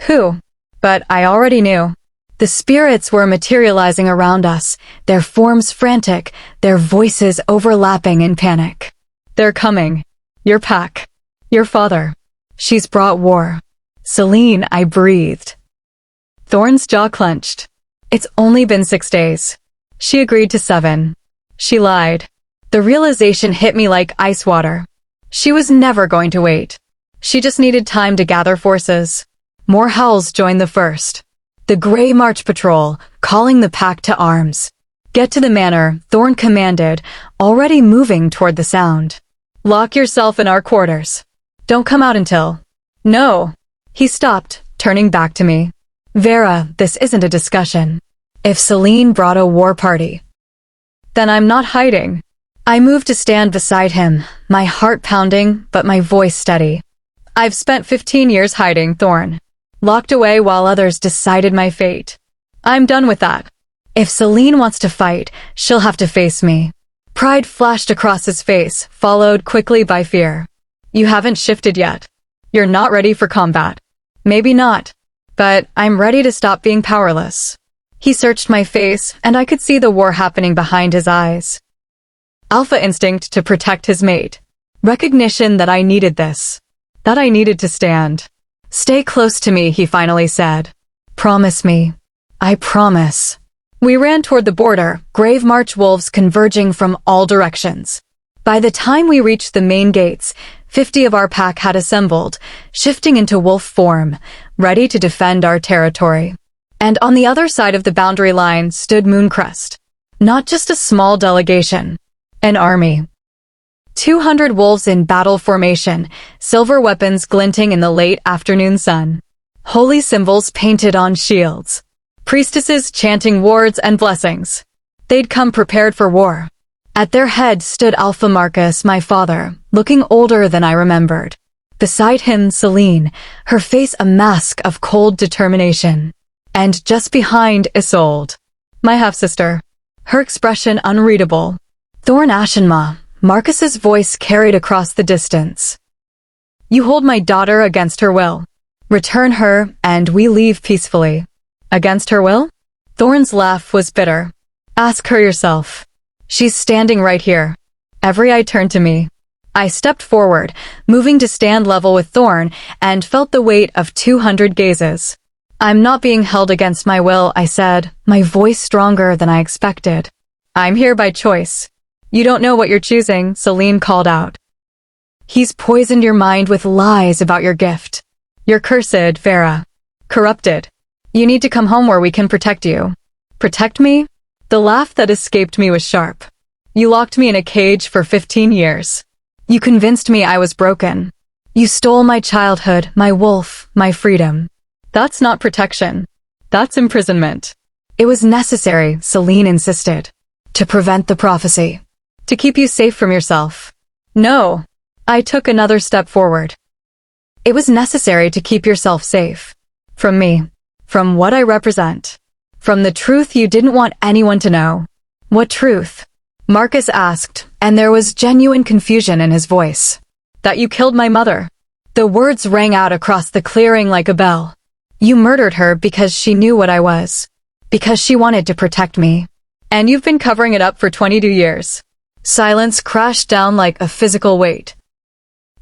Who? But I already knew. The spirits were materializing around us, their forms frantic, their voices overlapping in panic. "They're coming. Your pack. Your father. She's brought war." "Celine," I breathed. Thorne's jaw clenched. "It's only been 6 days." She agreed to 7. She lied. The realization hit me like ice water. She was never going to wait. She just needed time to gather forces. More howls joined the first. The Grey March Patrol, calling the pack to arms. "Get to the manor," Thorne commanded, already moving toward the sound. "Lock yourself in our quarters. Don't come out until—" "No." He stopped, turning back to me. "Vera, this isn't a discussion. If Celine brought a war party, then I'm not hiding." I moved to stand beside him, my heart pounding, but my voice steady. "I've spent 15 years hiding, Thorne. Locked away while others decided my fate. I'm done with that. If Celine wants to fight, she'll have to face me." Pride flashed across his face, followed quickly by fear. "You haven't shifted yet. You're not ready for combat." "Maybe not. But I'm ready to stop being powerless." He searched my face, and I could see the war happening behind his eyes. Alpha instinct to protect his mate. Recognition that I needed this. That I needed to stand. "Stay close to me," he finally said. "Promise me." "I promise." We ran toward the border, grave march wolves converging from all directions. By the time we reached the main gates, 50 of our pack had assembled, shifting into wolf form, ready to defend our territory. And on the other side of the boundary line stood Moonrest. Not just a small delegation. An army. 200 wolves in battle formation, silver weapons glinting in the late afternoon sun. Holy symbols painted on shields. Priestesses chanting wards and blessings. They'd come prepared for war. At their head stood Alpha Marcus, my father, looking older than I remembered. Beside him, Celine, her face a mask of cold determination. And just behind, Isolde, my half-sister, her expression unreadable. Thorne Ashenmaw, Marcus's voice carried across the distance. You hold my daughter against her will. Return her, and we leave peacefully. Against her will? Thorne's laugh was bitter. Ask her yourself. She's standing right here. Every eye turned to me. I stepped forward, moving to stand level with Thorne, and felt the weight of 200 gazes. I'm not being held against my will, I said, my voice stronger than I expected. I'm here by choice. You don't know what you're choosing, Celine called out. He's poisoned your mind with lies about your gift. You're cursed, Vera. Corrupted. You need to come home where we can protect you. Protect me? The laugh that escaped me was sharp. You locked me in a cage for 15 years. You convinced me I was broken. You stole my childhood, my wolf, my freedom. That's not protection. That's imprisonment. It was necessary, Celine insisted. To prevent the prophecy. To keep you safe from yourself. No. I took another step forward. It was necessary to keep yourself safe. From me. From what I represent. From the truth you didn't want anyone to know. What truth? Marcus asked, and there was genuine confusion in his voice. That you killed my mother. The words rang out across the clearing like a bell. You murdered her because she knew what I was. Because she wanted to protect me. And you've been covering it up for 22 years. Silence crashed down like a physical weight.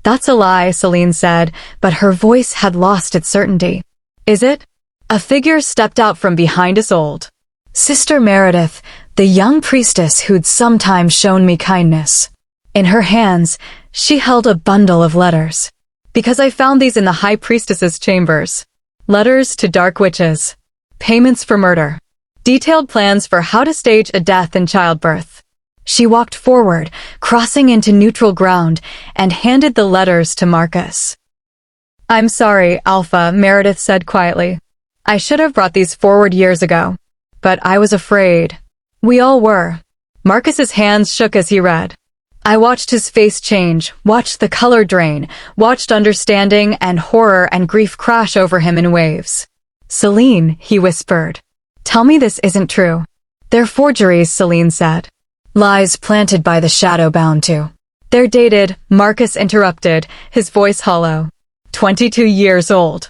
That's a lie, Celine said, but her voice had lost its certainty. Is it? A figure stepped out from behind us old. Sister Meredith, the young priestess who'd sometimes shown me kindness. In her hands, she held a bundle of letters. Because I found these in the High Priestess's chambers. Letters to dark witches. Payments for murder. Detailed plans for how to stage a death in childbirth. She walked forward, crossing into neutral ground, and handed the letters to Marcus. I'm sorry, Alpha, Meredith said quietly. I should have brought these forward years ago. But I was afraid. We all were. Marcus's hands shook as he read. I watched his face change, watched the color drain, watched understanding and horror and grief crash over him in waves. Celine, he whispered. Tell me this isn't true. They're forgeries, Celine said. Lies planted by the Shadowbound too. They're dated, Marcus interrupted, his voice hollow. 22 years old.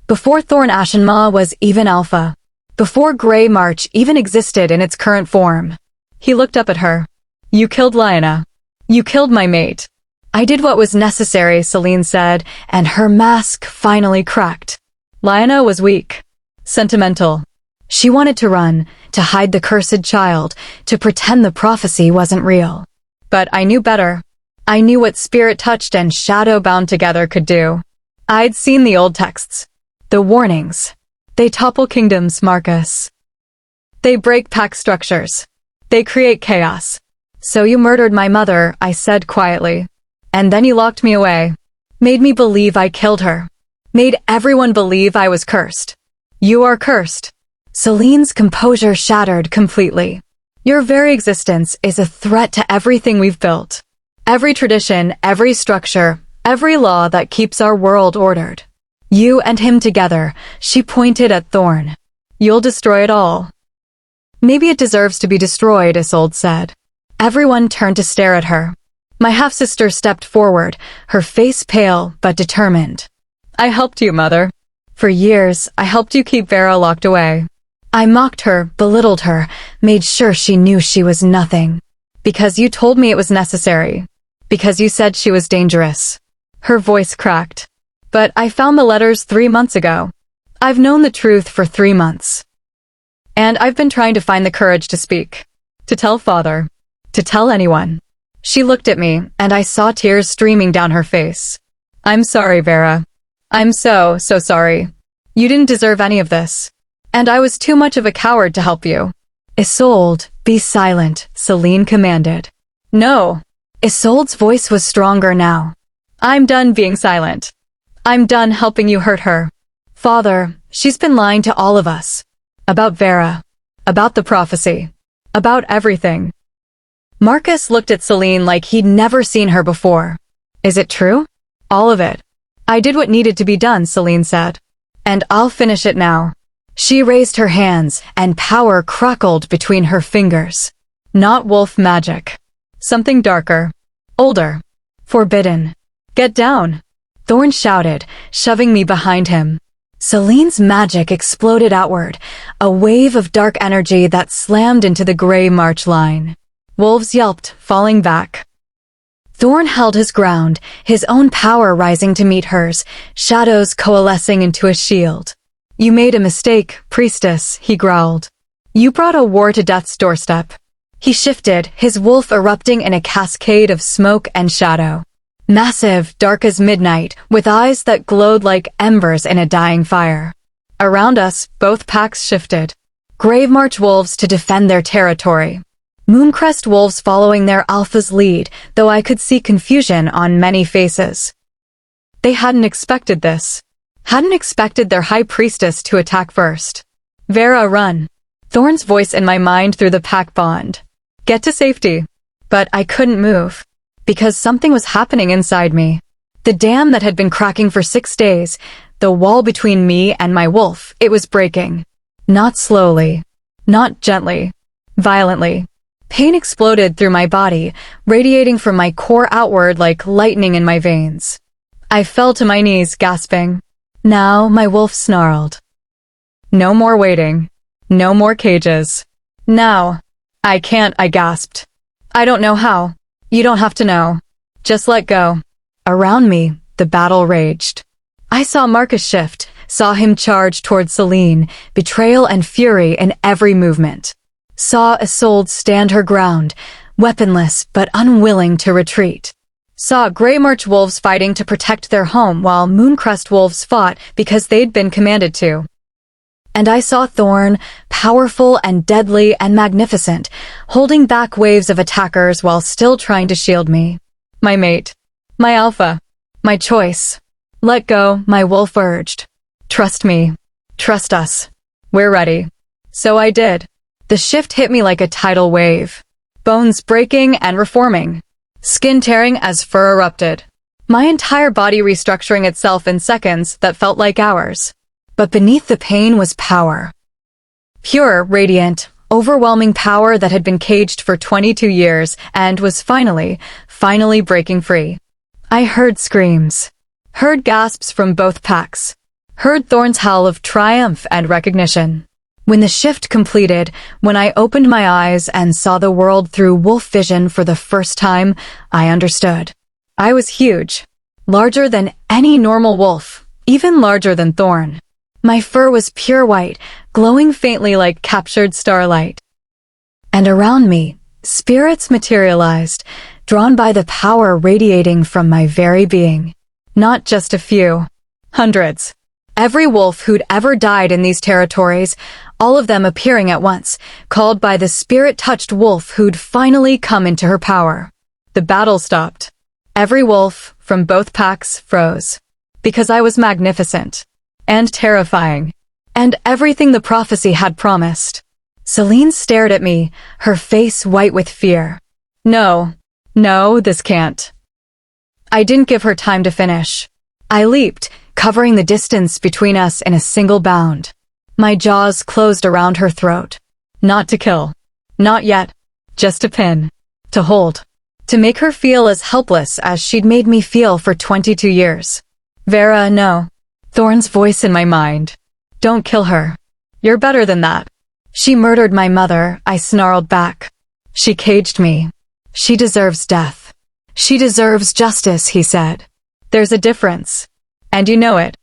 Before Thorne Ashenmaw was even Alpha. Before Grey March even existed in its current form. He looked up at her. You killed Lyanna. You killed my mate. I did what was necessary, Celine said, and her mask finally cracked. Lyanna was weak. Sentimental. She wanted to run, to hide the cursed child, to pretend the prophecy wasn't real. But I knew better. I knew what spirit touched and shadow bound together could do. I'd seen the old texts. The warnings. They topple kingdoms, Marcus. They break pack structures. They create chaos. So you murdered my mother, I said quietly. And then you locked me away. Made me believe I killed her. Made everyone believe I was cursed. You are cursed. Celine's composure shattered completely. Your very existence is a threat to everything we've built. Every tradition, every structure, every law that keeps our world ordered. You and him together, she pointed at Thorne. You'll destroy it all. Maybe it deserves to be destroyed, Isolde said. Everyone turned to stare at her. My half-sister stepped forward, her face pale but determined. I helped you, Mother. For years, I helped you keep Vera locked away. I mocked her, belittled her, made sure she knew she was nothing. Because you told me it was necessary. Because you said she was dangerous. Her voice cracked. But I found the letters 3 months ago. I've known the truth for 3 months. And I've been trying to find the courage to speak. To tell Father. To tell anyone. She looked at me, and I saw tears streaming down her face. I'm sorry, Vera. I'm so sorry. You didn't deserve any of this. And I was too much of a coward to help you. Isolde, be silent, Celine commanded. No. Isolde's voice was stronger now. I'm done being silent. I'm done helping you hurt her. Father, she's been lying to all of us. About Vera. About the prophecy. About everything. Marcus looked at Celine like he'd never seen her before. Is it true? All of it. I did what needed to be done, Celine said. And I'll finish it now. She raised her hands, and power crackled between her fingers. Not wolf magic. Something darker. Older. Forbidden. Get down. Thorne shouted, shoving me behind him. Celine's magic exploded outward, a wave of dark energy that slammed into the gray march line. Wolves yelped, falling back. Thorne held his ground, his own power rising to meet hers, shadows coalescing into a shield. "You made a mistake, priestess," he growled. "You brought a war to death's doorstep." He shifted, his wolf erupting in a cascade of smoke and shadow. Massive, dark as midnight, with eyes that glowed like embers in a dying fire. Around us, both packs shifted. Grave March wolves to defend their territory. Moonrest wolves following their alpha's lead, though I could see confusion on many faces. They hadn't expected this. Hadn't expected their High Priestess to attack first. "Vera, run." Thorne's voice in my mind through the pack bond. "Get to safety." But I couldn't move. Because something was happening inside me. The dam that had been cracking for 6 days, the wall between me and my wolf, it was breaking. Not slowly. Not gently. Violently. Pain exploded through my body, radiating from my core outward like lightning in my veins. I fell to my knees, gasping. Now my wolf snarled. "No more waiting. No more cages. Now." "I can't," I gasped. "I don't know how. You don't have to know. Just let go." Around me, the battle raged. I saw Marcus shift, saw him charge toward Celine, betrayal and fury in every movement. Saw Isolde stand her ground, weaponless but unwilling to retreat. Saw Grey March wolves fighting to protect their home while Moonrest wolves fought because they'd been commanded to. And I saw Thorne, powerful and deadly and magnificent, holding back waves of attackers while still trying to shield me. My mate. My alpha. My choice. "Let go," my wolf urged. "Trust me. Trust us. We're ready." So I did. The shift hit me like a tidal wave. Bones breaking and reforming. Skin tearing as fur erupted. My entire body restructuring itself in seconds that felt like hours. But beneath the pain was power. Pure, radiant, overwhelming power that had been caged for 22 years and was finally breaking free. I heard screams. Heard gasps from both packs. Heard Thorne's howl of triumph and recognition. When the shift completed, when I opened my eyes and saw the world through wolf vision for the first time, I understood. I was huge. Larger than any normal wolf, even larger than Thorne. My fur was pure white, glowing faintly like captured starlight. And around me, spirits materialized, drawn by the power radiating from my very being. Not just a few. Hundreds. Every wolf who'd ever died in these territories, all of them appearing at once, called by the spirit-touched wolf who'd finally come into her power. The battle stopped. Every wolf, from both packs, froze. Because I was magnificent. And terrifying. And everything the prophecy had promised. Celine stared at me, her face white with fear. No, this can't. I didn't give her time to finish. I leaped, covering the distance between us in a single bound. My jaws closed around her throat. Not to kill. Not yet. Just to pin. To hold. To make her feel as helpless as she'd made me feel for 22 years. "Vera, no." Thorne's voice in my mind. "Don't kill her. You're better than that." "She murdered my mother," I snarled back. "She caged me. She deserves death. She deserves justice," he said. "There's a difference. And you know it."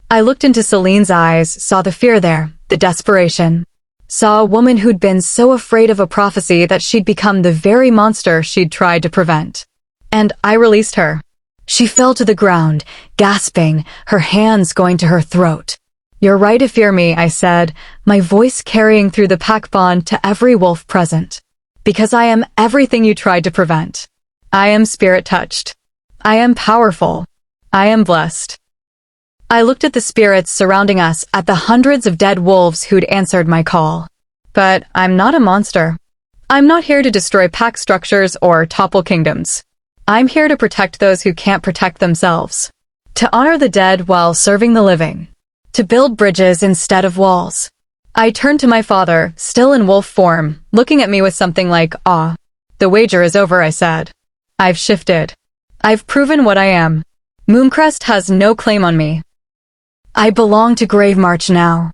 I looked into Celine's eyes, saw the fear there, the desperation. Saw a woman who'd been so afraid of a prophecy that she'd become the very monster she'd tried to prevent. And I released her. She fell to the ground, gasping, her hands going to her throat. "You're right to fear me," I said, my voice carrying through the pack bond to every wolf present. "Because I am everything you tried to prevent. I am spirit-touched. I am powerful. I am blessed." I looked at the spirits surrounding us, at the hundreds of dead wolves who'd answered my call. But I'm not a monster. I'm not here to destroy pack structures or topple kingdoms. I'm here to protect those who can't protect themselves. To honor the dead while serving the living. To build bridges instead of walls. I turned to my father, still in wolf form, looking at me with something like awe. "The wager is over," I said. "I've shifted. I've proven what I am. Moonrest has no claim on me. I belong to Gravemarch now.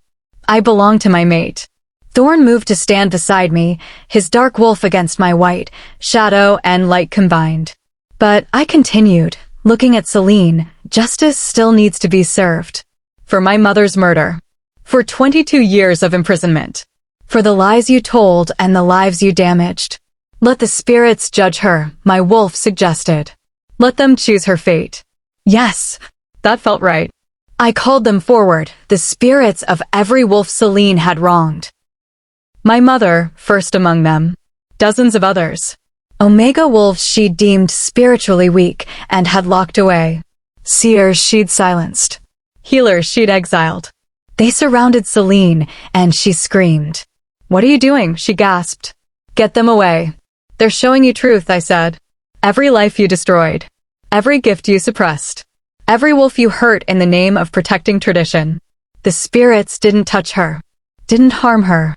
I belong to my mate. Thorne moved to stand beside me, his dark wolf against my white, shadow and light combined. But I continued, looking at Celine. Justice still needs to be served. For my mother's murder. For 22 years of imprisonment. For the lies you told and the lives you damaged. Let the spirits judge her, my wolf suggested. Let them choose her fate. Yes, that felt right. I called them forward, the spirits of every wolf Celine had wronged. My mother, first among them. Dozens of others. Omega wolves she'd deemed spiritually weak and had locked away. Seers she'd silenced. Healers she'd exiled. They surrounded Celine, and she screamed. "What are you doing?" she gasped. "Get them away. They're showing you truth," I said. "Every life you destroyed. Every gift you suppressed. Every wolf you hurt in the name of protecting tradition. The spirits didn't touch her. Didn't harm her.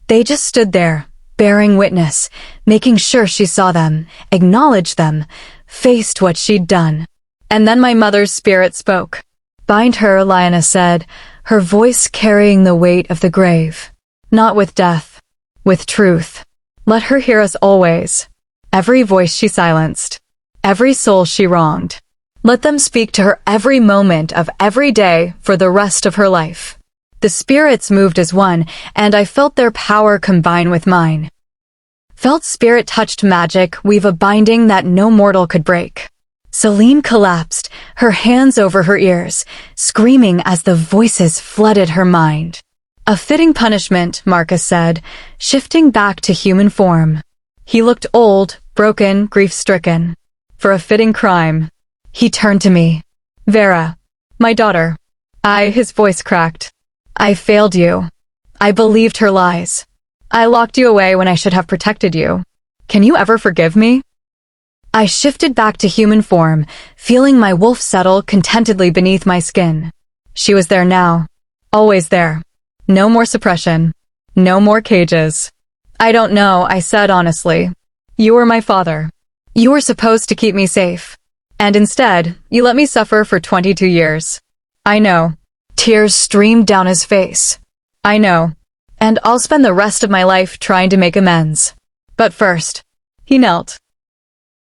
They just stood there, bearing witness, making sure she saw them, acknowledged them, faced what she'd done. And then my mother's spirit spoke. "Bind her," Lioness said, her voice carrying the weight of the grave. "Not with death. With truth. Let her hear us always. Every voice she silenced. Every soul she wronged. Let them speak to her every moment of every day for the rest of her life." The spirits moved as one, and I felt their power combine with mine. Felt spirit-touched magic weave a binding that no mortal could break. Celine collapsed, her hands over her ears, screaming as the voices flooded her mind. "A fitting punishment," Marcus said, shifting back to human form. He looked old, broken, grief-stricken. "For a fitting crime." He turned to me. "Vera, my daughter." His voice cracked. "I failed you. I believed her lies. I locked you away when I should have protected you. Can you ever forgive me?" I shifted back to human form, feeling my wolf settle contentedly beneath my skin. She was there now. Always there. No more suppression. No more cages. "I don't know," I said honestly. "You were my father. You were supposed to keep me safe. And instead, you let me suffer for 22 years. I know." Tears streamed down his face. "I know. And I'll spend the rest of my life trying to make amends. But first." He knelt.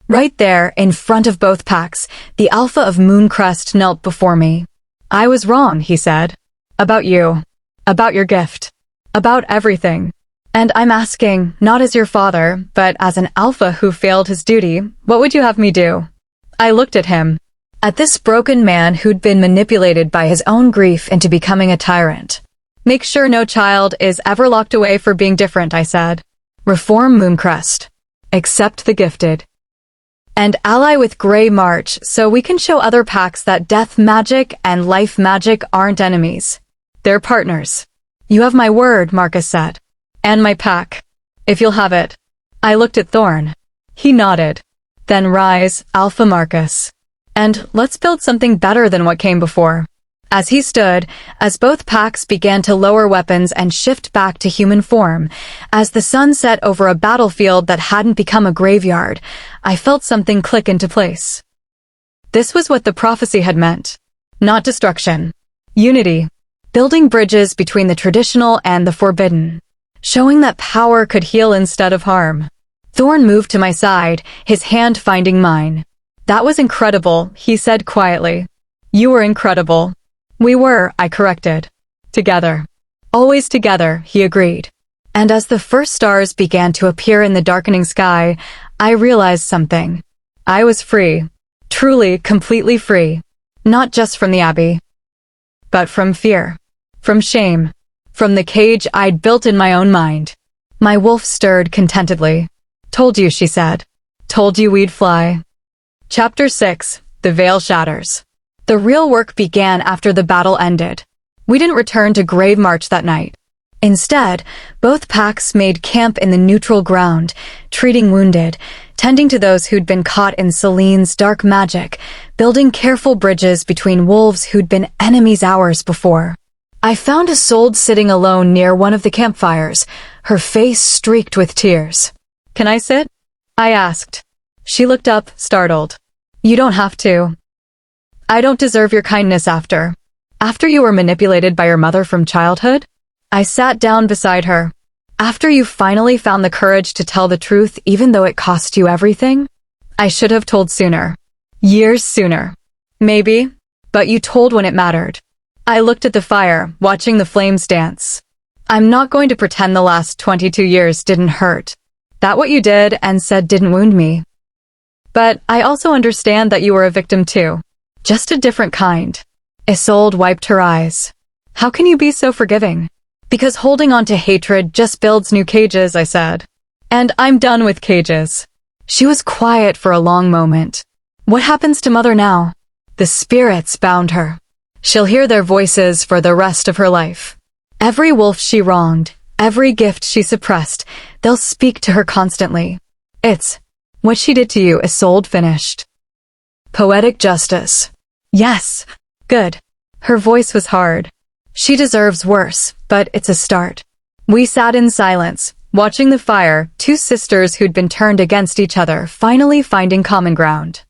Right there, in front of both packs, the Alpha of Moonrest knelt before me. "I was wrong," he said. "About you. About your gift. About everything. And I'm asking, not as your father, but as an Alpha who failed his duty, what would you have me do?" I looked at him. At this broken man who'd been manipulated by his own grief into becoming a tyrant. "Make sure no child is ever locked away for being different," I said. "Reform Moonrest. Accept the gifted. And ally with Gravemarch so we can show other packs that death magic and life magic aren't enemies. They're partners." "You have my word," Marcus said. "And my pack. If you'll have it." I looked at Thorne. He nodded. "Then rise, Alpha Marcus. And let's build something better than what came before." As he stood, as both packs began to lower weapons and shift back to human form, as the sun set over a battlefield that hadn't become a graveyard, I felt something click into place. This was what the prophecy had meant. Not destruction. Unity. Building bridges between the traditional and the forbidden. Showing that power could heal instead of harm. Thorne moved to my side, his hand finding mine. "That was incredible," he said quietly. "You were incredible." "We were," I corrected. "Together. Always together," he agreed. And as the first stars began to appear in the darkening sky, I realized something. I was free. Truly, completely free. Not just from the abbey. But from fear. From shame. From the cage I'd built in my own mind. My wolf stirred contentedly. "Told you," she said. "Told you we'd fly." Chapter 6. The Veil Shatters. The real work began after the battle ended. We didn't return to Gravemarch that night. Instead, both packs made camp in the neutral ground, treating wounded, tending to those who'd been caught in Celine's dark magic, building careful bridges between wolves who'd been enemies hours before. I found Isolde sitting alone near one of the campfires, her face streaked with tears. "Can I sit?" I asked. She looked up, startled. "You don't have to." I don't deserve your kindness after you were manipulated by your mother from childhood? I sat down beside her. After you finally found the courage to tell the truth even though it cost you everything? I should have told sooner. Years sooner. Maybe, but you told when it mattered. I looked at the fire, watching the flames dance. I'm not going to pretend the last 22 years didn't hurt. That what you did and said didn't wound me. But I also understand that you were a victim too. Just a different kind. Isolde wiped her eyes. How can you be so forgiving? Because holding on to hatred just builds new cages, I said. And I'm done with cages. She was quiet for a long moment. What happens to Mother now? The spirits bound her. She'll hear their voices for the rest of her life. Every wolf she wronged, every gift she suppressed, they'll speak to her constantly. It's what she did to you, Isolde finished. Poetic justice. Yes. Good. Her voice was hard. She deserves worse, but it's a start. We sat in silence, watching the fire, two sisters who'd been turned against each other, finally finding common ground.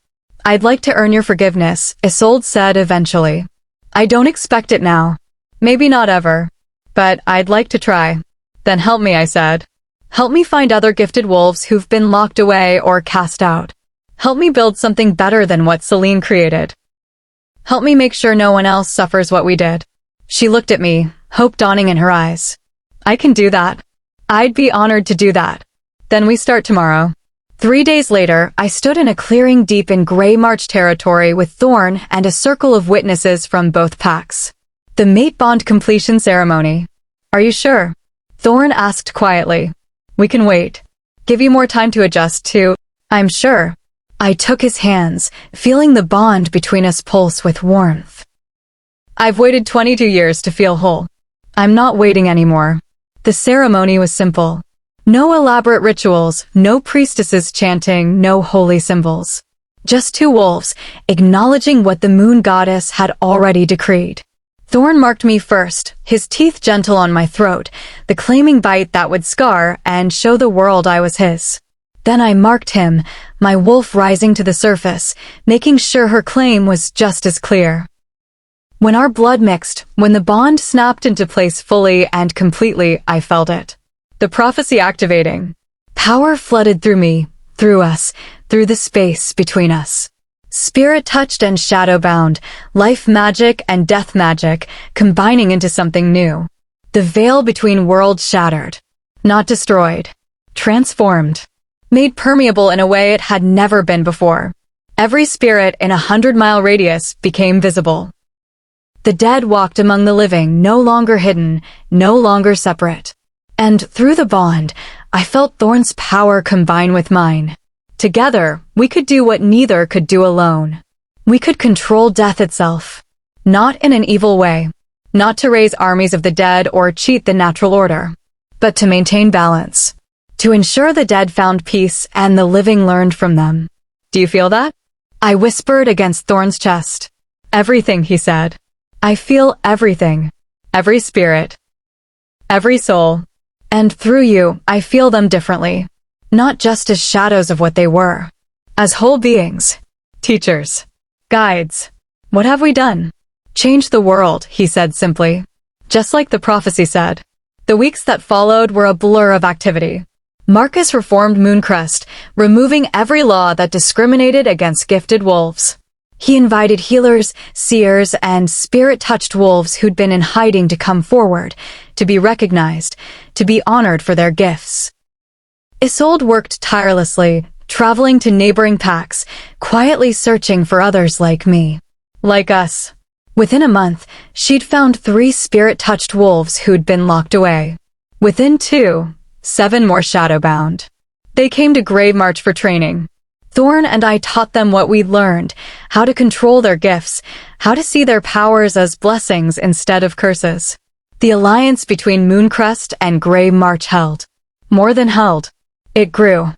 I'd like to earn your forgiveness, Isolde said eventually. I don't expect it now. Maybe not ever. But I'd like to try. Then help me, I said. Help me find other gifted wolves who've been locked away or cast out. Help me build something better than what Celine created. Help me make sure no one else suffers what we did. She looked at me, hope dawning in her eyes. I can do that. I'd be honored to do that. Then we start tomorrow. 3 days later, I stood in a clearing deep in Grey March territory with Thorne and a circle of witnesses from both packs. The mate bond completion ceremony. Are you sure? Thorne asked quietly. We can wait. Give you more time to adjust to. I'm sure. I took his hands, feeling the bond between us pulse with warmth. I've waited 22 years to feel whole. I'm not waiting anymore. The ceremony was simple. No elaborate rituals, no priestesses chanting, no holy symbols. Just two wolves, acknowledging what the moon goddess had already decreed. Thorne marked me first, his teeth gentle on my throat, the claiming bite that would scar and show the world I was his. Then I marked him, my wolf rising to the surface, making sure her claim was just as clear. When our blood mixed, when the bond snapped into place fully and completely, I felt it. The prophecy activating. Power flooded through me, through us, through the space between us. Spirit touched and shadowbound, life magic and death magic, combining into something new. The veil between worlds shattered. Not destroyed. Transformed. Made permeable in a way it had never been before. Every spirit in 100-mile radius became visible. The dead walked among the living, no longer hidden, no longer separate. And through the bond, I felt Thorne's power combine with mine. Together, we could do what neither could do alone. We could control death itself. Not in an evil way. Not to raise armies of the dead or cheat the natural order. But to maintain balance. To ensure the dead found peace and the living learned from them. Do you feel that? I whispered against Thorne's chest. Everything, he said. I feel everything. Every spirit. Every soul. And through you, I feel them differently. Not just as shadows of what they were. As whole beings. Teachers. Guides. What have we done? Change the world, he said simply. Just like the prophecy said. The weeks that followed were a blur of activity. Marcus reformed Moonrest, removing every law that discriminated against gifted wolves. He invited healers, seers, and spirit-touched wolves who'd been in hiding to come forward, to be recognized, to be honored for their gifts. Isolde worked tirelessly, traveling to neighboring packs, quietly searching for others like me. Like us. Within a month, she'd found 3 spirit-touched wolves who'd been locked away. Within 2, 7 more shadowbound. They came to Grey March for training. Thorne and I taught them what we'd learned, how to control their gifts, how to see their powers as blessings instead of curses. The alliance between Moonrest and Grey March held. More than held. It grew.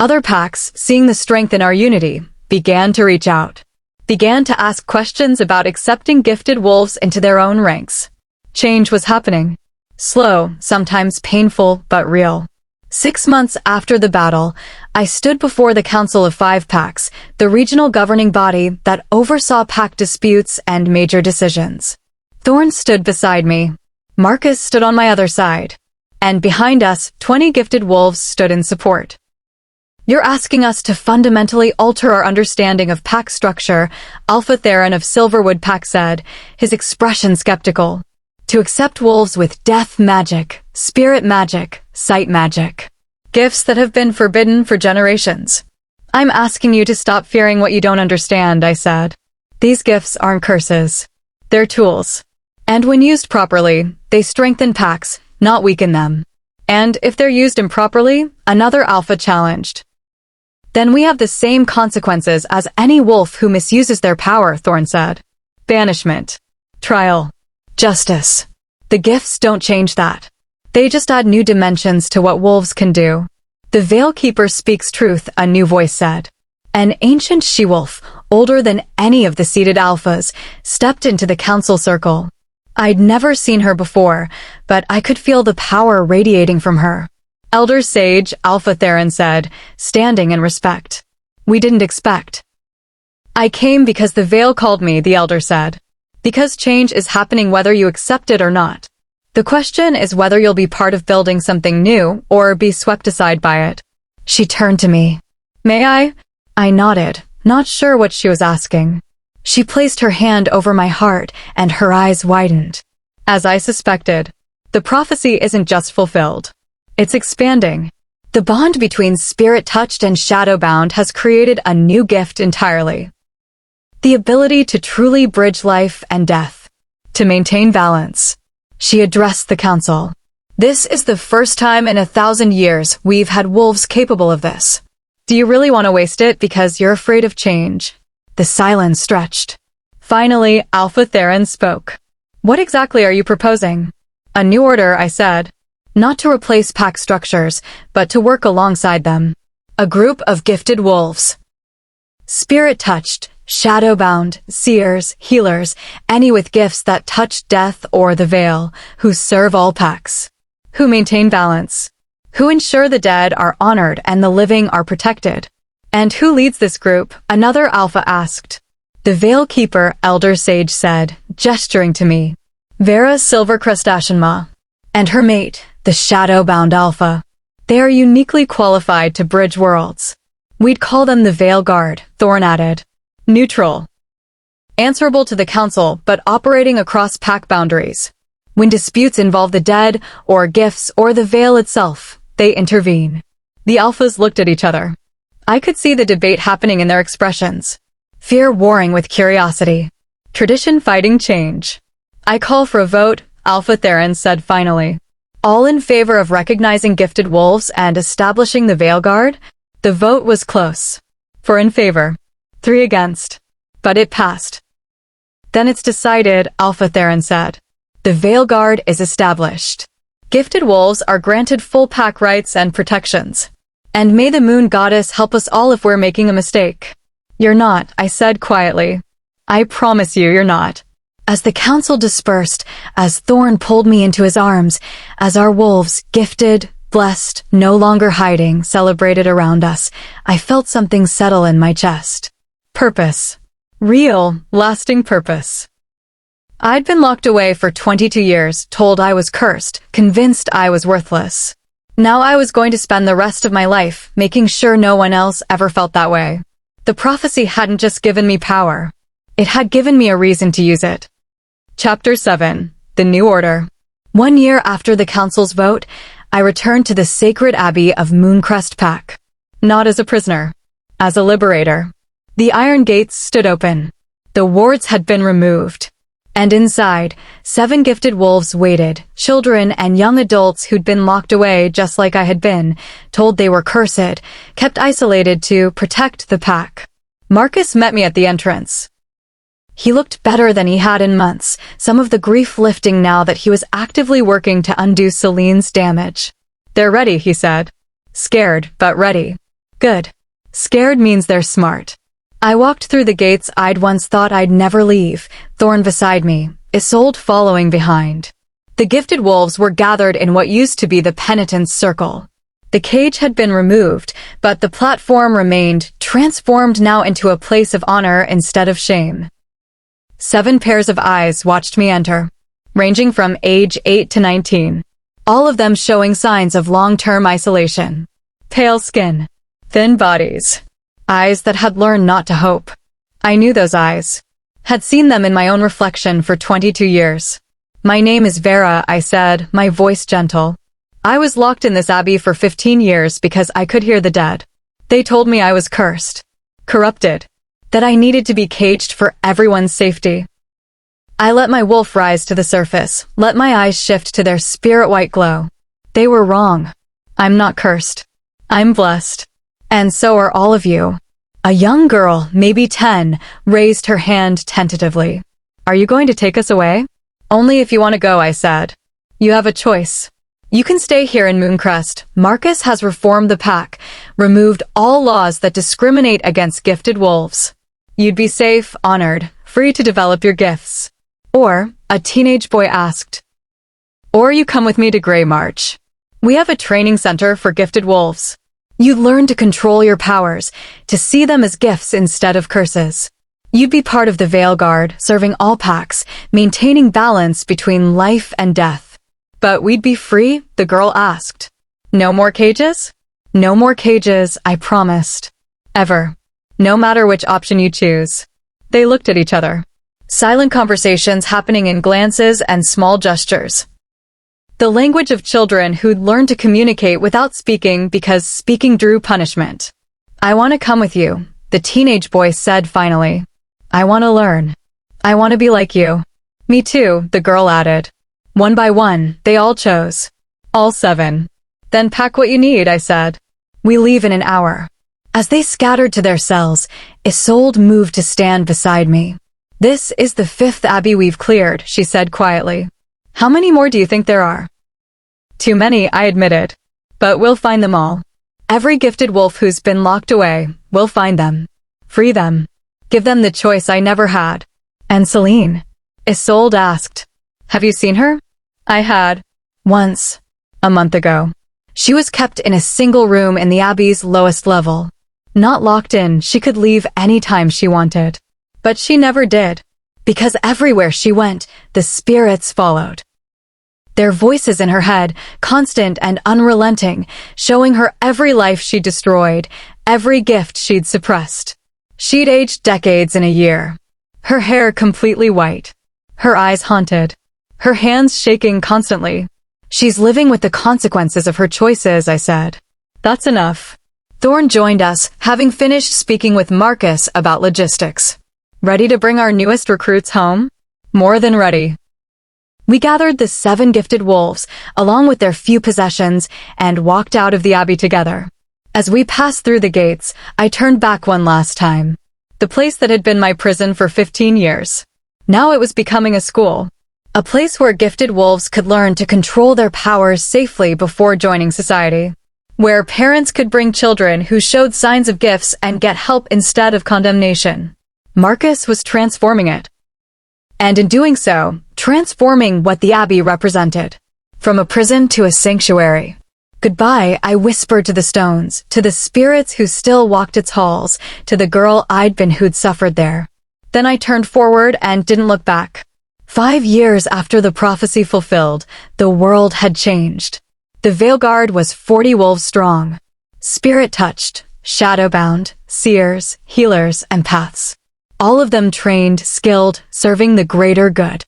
Other packs, seeing the strength in our unity, began to reach out. Began to ask questions about accepting gifted wolves into their own ranks. Change was happening. Slow, sometimes painful, but real. 6 months after the battle, I stood before the Council of Five Packs, the regional governing body that oversaw pack disputes and major decisions. Thorne stood beside me. Marcus stood on my other side. And behind us, 20 gifted wolves stood in support. You're asking us to fundamentally alter our understanding of pack structure, Alpha Theron of Silverwood Pack said, his expression skeptical. To accept wolves with death magic, spirit magic, sight magic. Gifts that have been forbidden for generations. I'm asking you to stop fearing what you don't understand, I said. These gifts aren't curses. They're tools. And when used properly, they strengthen packs, not weaken them. And if they're used improperly, another Alpha challenged. Then we have the same consequences as any wolf who misuses their power, Thorne said. Banishment. Trial. Justice. The gifts don't change that. They just add new dimensions to what wolves can do. The Veil Keeper speaks truth, a new voice said. An ancient she-wolf, older than any of the seated alphas, stepped into the council circle. I'd never seen her before, but I could feel the power radiating from her. Elder Sage, Alpha Theron said, standing in respect. We didn't expect. I came because the Veil called me, the Elder said. Because change is happening whether you accept it or not. The question is whether you'll be part of building something new or be swept aside by it. She turned to me. May I? I nodded, not sure what she was asking. She placed her hand over my heart and her eyes widened. As I suspected, the prophecy isn't just fulfilled. It's expanding. The bond between spirit-touched and shadowbound has created a new gift entirely. The ability to truly bridge life and death. To maintain balance. She addressed the council. This is the first time in 1,000 years we've had wolves capable of this. Do you really want to waste it because you're afraid of change? The silence stretched. Finally, Alpha Theron spoke. What exactly are you proposing? A new order, I said. Not to replace pack structures, but to work alongside them. A group of gifted wolves. Spirit-touched, shadowbound, seers, healers, any with gifts that touch death or the veil, who serve all packs. Who maintain balance. Who ensure the dead are honored and the living are protected. And who leads this group? Another Alpha asked. The Veil Keeper, Elder Sage said, gesturing to me. Vera Silvercrest Ashenmaw. And her mate, the Shadowbound Alpha. They are uniquely qualified to bridge worlds. We'd call them the Veil Guard, Thorne added. Neutral. Answerable to the council, but operating across pack boundaries. When disputes involve the dead, or gifts, or the veil itself, they intervene. The Alphas looked at each other. I could see the debate happening in their expressions. Fear warring with curiosity. Tradition fighting change. I call for a vote, Alpha Theron said finally. All in favor of recognizing gifted wolves and establishing the Veil Guard? The vote was close. 4 in favor. 3 against. But it passed. Then it's decided, Alpha Theron said. The Veil Guard is established. Gifted wolves are granted full pack rights and protections. And may the Moon Goddess help us all if we're making a mistake. You're not, I said quietly. I promise you you're not. As the council dispersed, as Thorne pulled me into his arms, as our wolves, gifted, blessed, no longer hiding, celebrated around us, I felt something settle in my chest. Purpose. Real, lasting purpose. I'd been locked away for 22 years, told I was cursed, convinced I was worthless. Now I was going to spend the rest of my life making sure no one else ever felt that way. The prophecy hadn't just given me power. It had given me a reason to use it. Chapter 7. The New Order. 1 year after the council's vote, I returned to the sacred abbey of Moonrest Pack. Not as a prisoner. As a liberator. The iron gates stood open. The wards had been removed. And inside, 7 gifted wolves waited, children and young adults who'd been locked away just like I had been, told they were cursed, kept isolated to protect the pack. Marcus met me at the entrance. He looked better than he had in months, some of the grief lifting now that he was actively working to undo Celine's damage. They're ready, he said. Scared, but ready. Good. Scared means they're smart. I walked through the gates I'd once thought I'd never leave, Thorne beside me, Isolde following behind. The gifted wolves were gathered in what used to be the penitent's circle. The cage had been removed, but the platform remained, transformed now into a place of honor instead of shame. 7 pairs of eyes watched me enter, ranging from age 8 to 19, all of them showing signs of long-term isolation. Pale skin, thin bodies, eyes that had learned not to hope. I knew those eyes, had seen them in my own reflection for 22 years. "My name is Vera," I said, my voice gentle. "I was locked in this abbey for 15 years because I could hear the dead. They told me I was cursed, corrupted, that I needed to be caged for everyone's safety." I let my wolf rise to the surface, let my eyes shift to their spirit-white glow. They were wrong. I'm not cursed. I'm blessed. And so are all of you. A young girl, maybe 10, raised her hand tentatively. "Are you going to take us away?" "Only if you want to go," I said. "You have a choice. You can stay here in Moonrest. Marcus has reformed the pack, removed all laws that discriminate against gifted wolves. You'd be safe, honored, free to develop your gifts." Or, a teenage boy asked, "Or you come with me to Grey March. We have a training center for gifted wolves. You'd learn to control your powers, to see them as gifts instead of curses. You'd be part of the Veil Guard, serving all packs, maintaining balance between life and death." "But we'd be free?" the girl asked. "No more cages?" "No more cages, I promised. Ever. No matter which option you choose." They looked at each other. Silent conversations happening in glances and small gestures. The language of children who'd learned to communicate without speaking because speaking drew punishment. "I want to come with you," the teenage boy said finally. "I want to learn. I want to be like you." "Me too," the girl added. One by one, they all chose. All 7. "Then pack what you need," I said. "We leave in an hour." As they scattered to their cells, Isolde moved to stand beside me. "This is the 5th abbey we've cleared," she said quietly. "How many more do you think there are?" "Too many," I admitted. "But we'll find them all. Every gifted wolf who's been locked away, we'll find them. Free them. Give them the choice I never had." "And Celine?" Isolde asked. "Have you seen her?" I had. Once. A month ago. She was kept in a single room in the abbey's lowest level. Not locked in, she could leave any time she wanted. But she never did. Because everywhere she went, the spirits followed. Their voices in her head, constant and unrelenting, showing her every life she'd destroyed, every gift she'd suppressed. She'd aged decades in a year. Her hair completely white. Her eyes haunted. Her hands shaking constantly. "She's living with the consequences of her choices," I said. "That's enough." Thorne joined us, having finished speaking with Marcus about logistics. "Ready to bring our newest recruits home?" "More than ready." We gathered the 7 gifted wolves, along with their few possessions, and walked out of the abbey together. As we passed through the gates, I turned back one last time. The place that had been my prison for 15 years. Now it was becoming a school. A place where gifted wolves could learn to control their powers safely before joining society. Where parents could bring children who showed signs of gifts and get help instead of condemnation. Marcus was transforming it. And in doing so, transforming what the abbey represented. From a prison to a sanctuary. "Goodbye," I whispered to the stones, to the spirits who still walked its halls, to the girl I'd been who'd suffered there. Then I turned forward and didn't look back. 5 years after the prophecy fulfilled, the world had changed. The Veil Guard was 40 wolves strong. Spirit-touched, shadowbound, seers, healers, and paths. All of them trained, skilled, serving the greater good.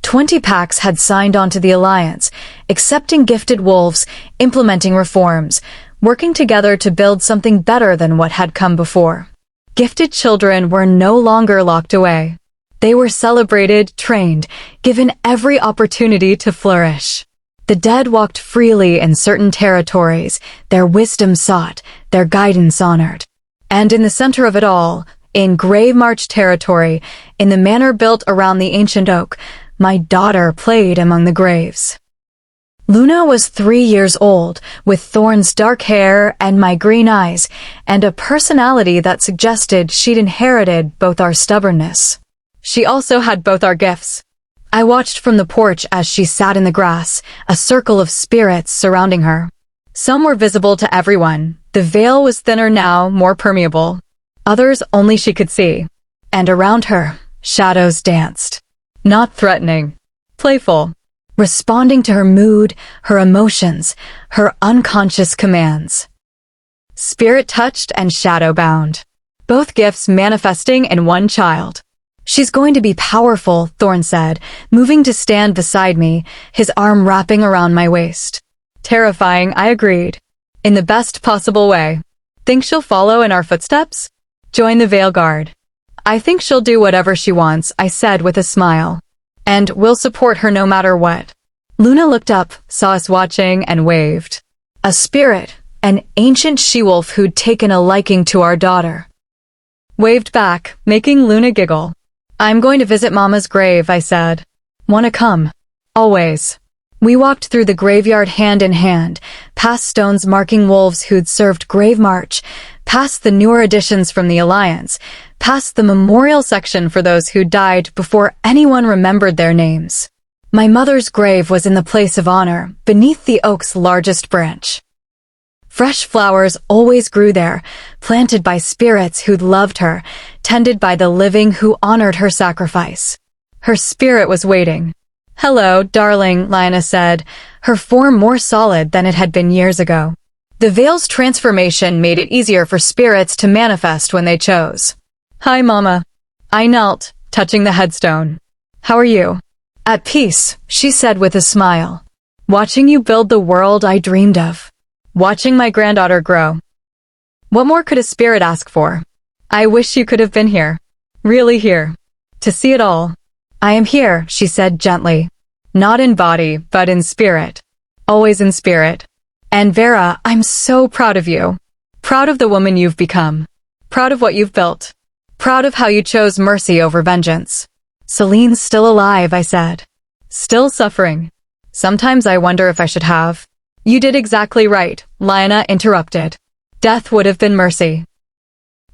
20 packs had signed onto the alliance, accepting gifted wolves, implementing reforms, working together to build something better than what had come before. Gifted children were no longer locked away. They were celebrated, trained, given every opportunity to flourish. The dead walked freely in certain territories, their wisdom sought, their guidance honored. And in the center of it all, in Grey March territory, in the manor built around the ancient oak, my daughter played among the graves. Luna was 3 years old, with Thorne's dark hair and my green eyes, and a personality that suggested she'd inherited both our stubbornness. She also had both our gifts. I watched from the porch as she sat in the grass, a circle of spirits surrounding her. Some were visible to everyone. The veil was thinner now, more permeable. Others only she could see. And around her, shadows danced. Not threatening. Playful. Responding to her mood, her emotions, her unconscious commands. Spirit-touched and shadow-bound. Both gifts manifesting in one child. She's going to be powerful, Thorne said, moving to stand beside me, his arm wrapping around my waist. Terrifying, I agreed. In the best possible way. Think she'll follow in our footsteps? Join the Veil Guard. I think she'll do whatever she wants, I said with a smile. And we'll support her no matter what. Luna looked up, saw us watching, and waved. A spirit, an ancient she-wolf who'd taken a liking to our daughter. Waved back, making Luna giggle. I'm going to visit Mama's grave, I said. Wanna come? Always. We walked through the graveyard hand in hand, past stones marking wolves who'd served grave march, past the newer additions from the Alliance, past the memorial section for those who died before anyone remembered their names. My mother's grave was in the place of honor, beneath the oak's largest branch. Fresh flowers always grew there, planted by spirits who'd loved her, tended by the living who honored her sacrifice. Her spirit was waiting. Hello, darling, Lina said, her form more solid than it had been years ago. The veil's transformation made it easier for spirits to manifest when they chose. Hi, Mama. I knelt, touching the headstone. How are you? At peace, she said with a smile. Watching you build the world I dreamed of. Watching my granddaughter grow. What more could a spirit ask for? I wish you could have been here. Really here. To see it all. I am here, she said gently. Not in body, but in spirit. Always in spirit. And Vera, I'm so proud of you. Proud of the woman you've become. Proud of what you've built. Proud of how you chose mercy over vengeance. Celine's still alive, I said. Still suffering. Sometimes I wonder if I should have. You did exactly right, Lina interrupted. Death would have been mercy.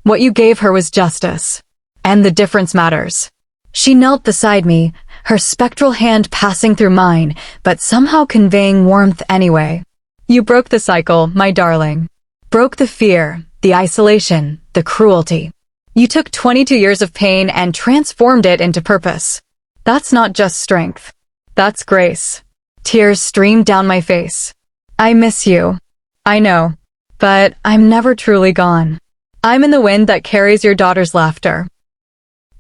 What you gave her was justice. And the difference matters. She knelt beside me, her spectral hand passing through mine, but somehow conveying warmth anyway. You broke the cycle, my darling. Broke the fear, the isolation, the cruelty. You took 22 years of pain and transformed it into purpose. That's not just strength. That's grace. Tears streamed down my face. I miss you. I know. But I'm never truly gone. I'm in the wind that carries your daughter's laughter.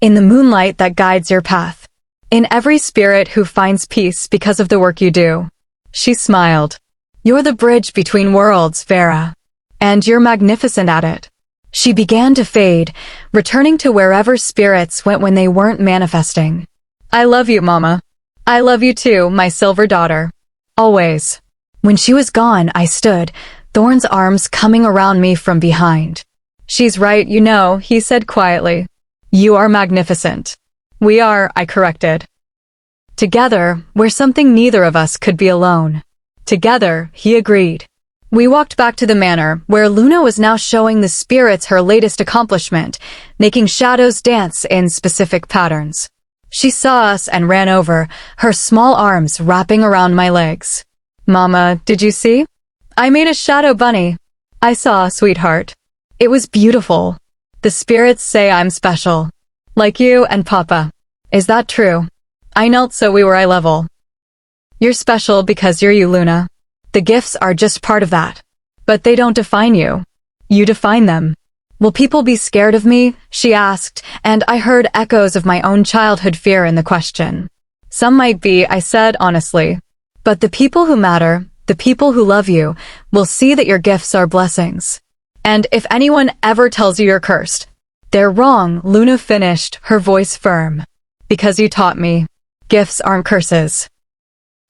In the moonlight that guides your path. In every spirit who finds peace because of the work you do. She smiled. You're the bridge between worlds, Vera. And you're magnificent at it. She began to fade, returning to wherever spirits went when they weren't manifesting. I love you, Mama. I love you too, my silver daughter. Always. When she was gone, I stood, Thorne's arms coming around me from behind. She's right, you know, he said quietly. You are magnificent. We are, I corrected. Together, we're something neither of us could be alone. Together, he agreed. We walked back to the manor, where Luna was now showing the spirits her latest accomplishment, making shadows dance in specific patterns. She saw us and ran over, her small arms wrapping around my legs. Mama, did you see? I made a shadow bunny. I saw, sweetheart. It was beautiful. The spirits say I'm special. Like you and Papa. Is that true? I knelt so we were eye level. You're special because you're you, Luna. The gifts are just part of that. But they don't define you. You define them. Will people be scared of me? She asked, and I heard echoes of my own childhood fear in the question. Some might be, I said honestly. But the people who matter, the people who love you, will see that your gifts are blessings. And if anyone ever tells you you're cursed, they're wrong, Luna finished, her voice firm. Because you taught me. Gifts aren't curses.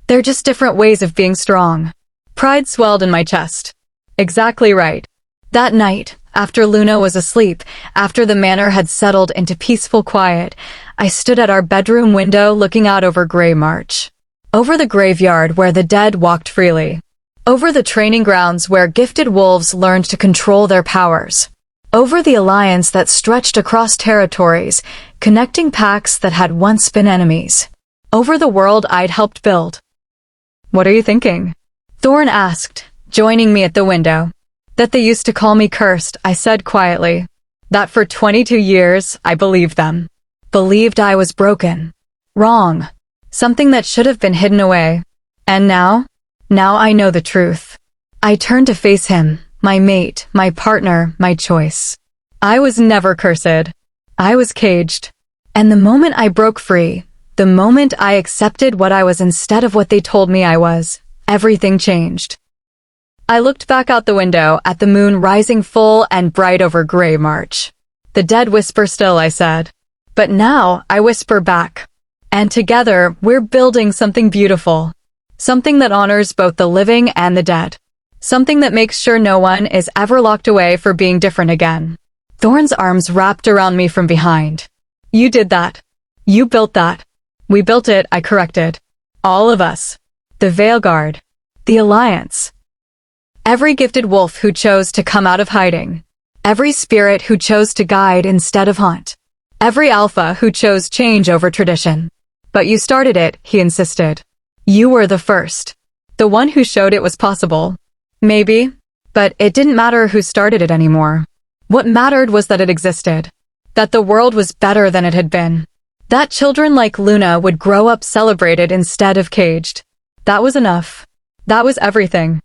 They're just different ways of being strong. Pride swelled in my chest. Exactly right. That night, after Luna was asleep, after the manor had settled into peaceful quiet, I stood at our bedroom window looking out over Grey March. Over the graveyard where the dead walked freely. Over the training grounds where gifted wolves learned to control their powers. Over the alliance that stretched across territories, connecting packs that had once been enemies. Over the world I'd helped build. What are you thinking? Thorne asked, joining me at the window. That they used to call me cursed, I said quietly. That for 22 years, I believed them. Believed I was broken. Wrong. Something that should have been hidden away. And now I know the truth. I turned to face him, my mate, my partner, my choice. I was never cursed. I was caged. And the moment I broke free, the moment I accepted what I was instead of what they told me I was, everything changed. I looked back out the window at the moon rising full and bright over Grey March. The dead whisper still, I said. But now I whisper back. And together, we're building something beautiful. Something that honors both the living and the dead. Something that makes sure no one is ever locked away for being different again. Thorne's arms wrapped around me from behind. You did that. You built that. We built it, I corrected. All of us. The Veilguard. The Alliance. Every gifted wolf who chose to come out of hiding. Every spirit who chose to guide instead of haunt. Every alpha who chose change over tradition. But you started it, he insisted. You were the first. The one who showed it was possible. Maybe. But it didn't matter who started it anymore. What mattered was that it existed. That the world was better than it had been. That children like Luna would grow up celebrated instead of caged. That was enough. That was everything.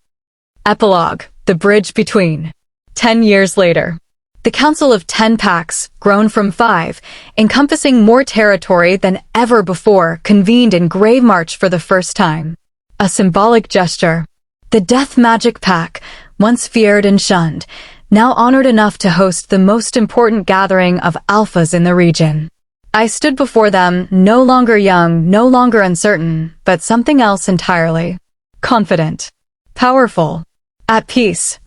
Epilogue, the bridge between. 10 years later. The Council of 10 Packs, grown from 5, encompassing more territory than ever before, convened in Grey March for the first time. A symbolic gesture. The Death Magic Pack, once feared and shunned, now honored enough to host the most important gathering of alphas in the region. I stood before them, no longer young, no longer uncertain, but something else entirely. Confident. Powerful. At peace.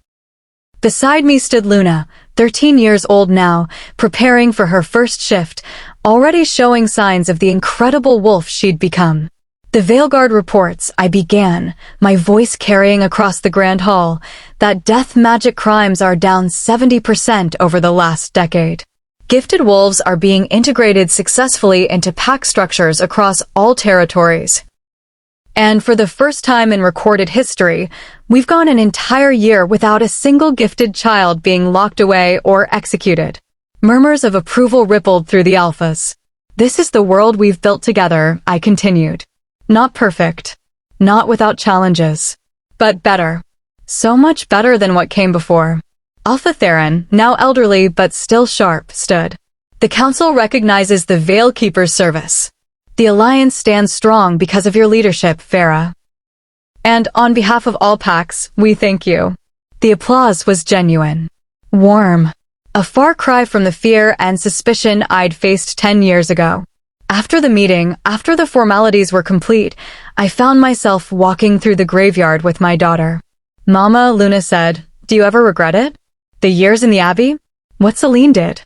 Beside me stood Luna, 13 years old now, preparing for her first shift, already showing signs of the incredible wolf she'd become. The Veilguard reports, I began, my voice carrying across the Grand Hall, that death magic crimes are down 70% over the last decade. Gifted wolves are being integrated successfully into pack structures across all territories. And for the first time in recorded history, we've gone an entire year without a single gifted child being locked away or executed. Murmurs of approval rippled through the alphas. This is the world we've built together, I continued. Not perfect. Not without challenges. But better. So much better than what came before. Alpha Theron, now elderly but still sharp, stood. The Council recognizes the Veilkeeper's service. The Alliance stands strong because of your leadership, Vera. And on behalf of all packs, we thank you. The applause was genuine. Warm. A far cry from the fear and suspicion I'd faced 10 years ago. After the meeting, after the formalities were complete, I found myself walking through the graveyard with my daughter. Mama, Luna said, do you ever regret it? The years in the abbey? What Celine did?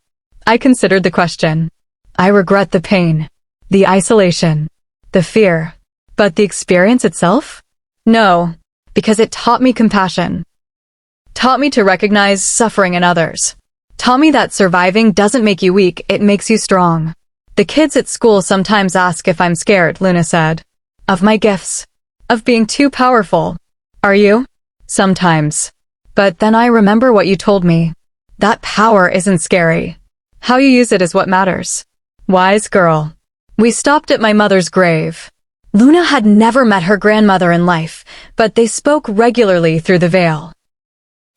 I considered the question. I regret the pain, the isolation, the fear. But the experience itself? No, because it taught me compassion. Taught me to recognize suffering in others. Taught me that surviving doesn't make you weak, it makes you strong. The kids at school sometimes ask if I'm scared, Luna said. Of my gifts. Of being too powerful. Are you? Sometimes. But then I remember what you told me. That power isn't scary. How you use it is what matters. Wise girl. We stopped at my mother's grave. Luna had never met her grandmother in life, but they spoke regularly through the veil.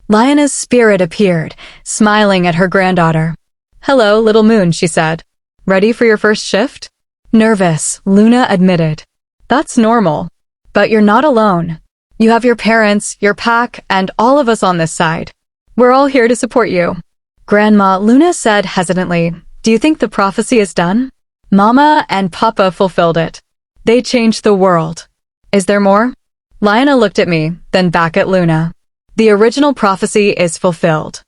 Lionna's spirit appeared, smiling at her granddaughter. Hello, little moon, she said. Ready for your first shift? Nervous, Luna admitted. That's normal. But you're not alone. You have your parents, your pack, and all of us on this side. We're all here to support you. Grandma, Luna said hesitantly, do you think the prophecy is done? Mama and Papa fulfilled it. They changed the world. Is there more? Lionna looked at me, then back at Luna. The original prophecy is fulfilled.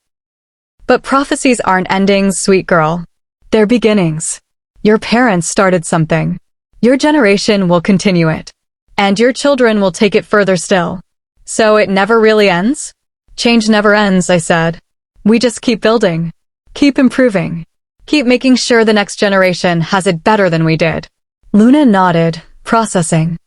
But prophecies aren't endings, sweet girl. They're beginnings. Your parents started something. Your generation will continue it. And your children will take it further still. So it never really ends? Change never ends, I said. We just keep building. Keep improving. Keep making sure the next generation has it better than we did. Luna nodded, processing.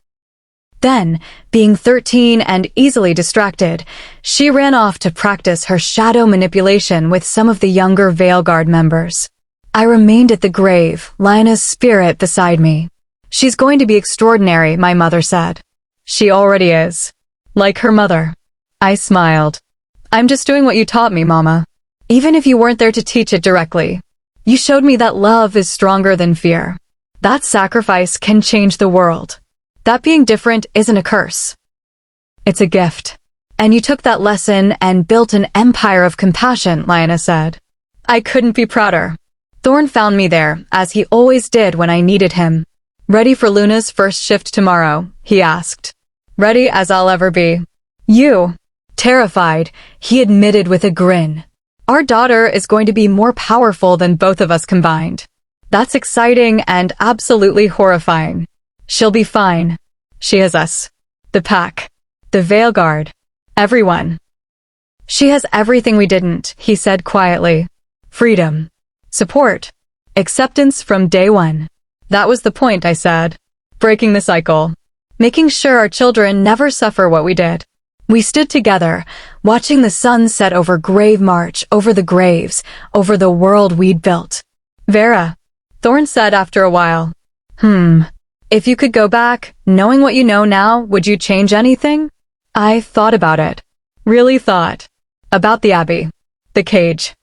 Then, being 13 and easily distracted, she ran off to practice her shadow manipulation with some of the younger Veilguard members. I remained at the grave, Lina's spirit beside me. She's going to be extraordinary, my mother said. She already is. Like her mother. I smiled. I'm just doing what you taught me, Mama. Even if you weren't there to teach it directly. You showed me that love is stronger than fear. That sacrifice can change the world. That being different isn't a curse. It's a gift. And you took that lesson and built an empire of compassion, Lina said. I couldn't be prouder. Thorne found me there, as he always did when I needed him. Ready for Luna's first shift tomorrow? He asked. Ready as I'll ever be. You. Terrified, he admitted with a grin. Our daughter is going to be more powerful than both of us combined. That's exciting and absolutely horrifying. She'll be fine. She has us. The pack. The Veilguard. Everyone. She has everything we didn't, he said quietly. Freedom. Support. Acceptance from day one. That was the point, I said. Breaking the cycle. Making sure our children never suffer what we did. We stood together, watching the sun set over Grave March, over the graves, over the world we'd built. Vera, Thorne said after a while. If you could go back, knowing what you know now, would you change anything? I thought about it. Really thought. About the abbey. The cage.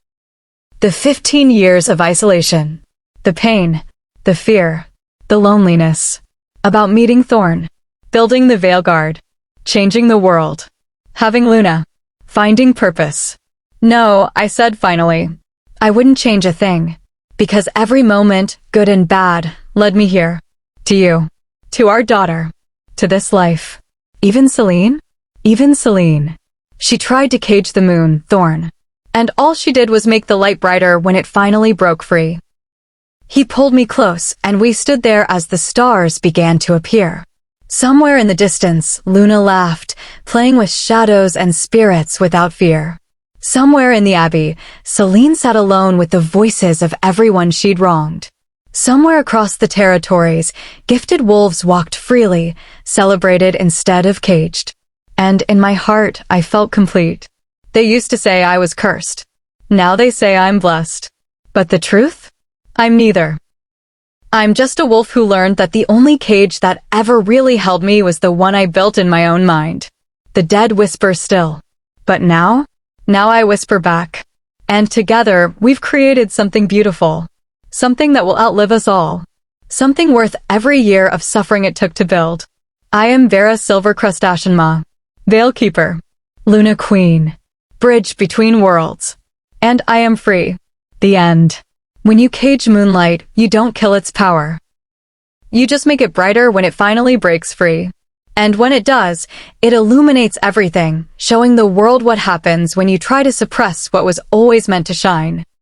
The 15 years of isolation. The pain. The fear. The loneliness. About meeting Thorne. Building the Veilguard. Changing the world. Having Luna. Finding purpose. No, I said finally. I wouldn't change a thing. Because every moment, good and bad, led me here. To you. To our daughter. To this life. Even Celine? Even Celine. She tried to cage the moon, Thorne. And all she did was make the light brighter when it finally broke free. He pulled me close, and we stood there as the stars began to appear. Somewhere in the distance, Luna laughed, playing with shadows and spirits without fear. Somewhere in the abbey, Celine sat alone with the voices of everyone she'd wronged. Somewhere across the territories, gifted wolves walked freely, celebrated instead of caged. And in my heart, I felt complete. They used to say I was cursed. Now they say I'm blessed. But the truth? I'm neither. I'm just a wolf who learned that the only cage that ever really held me was the one I built in my own mind. The dead whisper still. But now I whisper back. And together, we've created something beautiful. Something that will outlive us all. Something worth every year of suffering it took to build. I am Vera Silvercrest Ashenmaw. Veilkeeper. Luna Queen. Bridge between worlds. And I am free. The end. When you cage moonlight, you don't kill its power. You just make it brighter when it finally breaks free. And when it does, it illuminates everything, showing the world what happens when you try to suppress what was always meant to shine.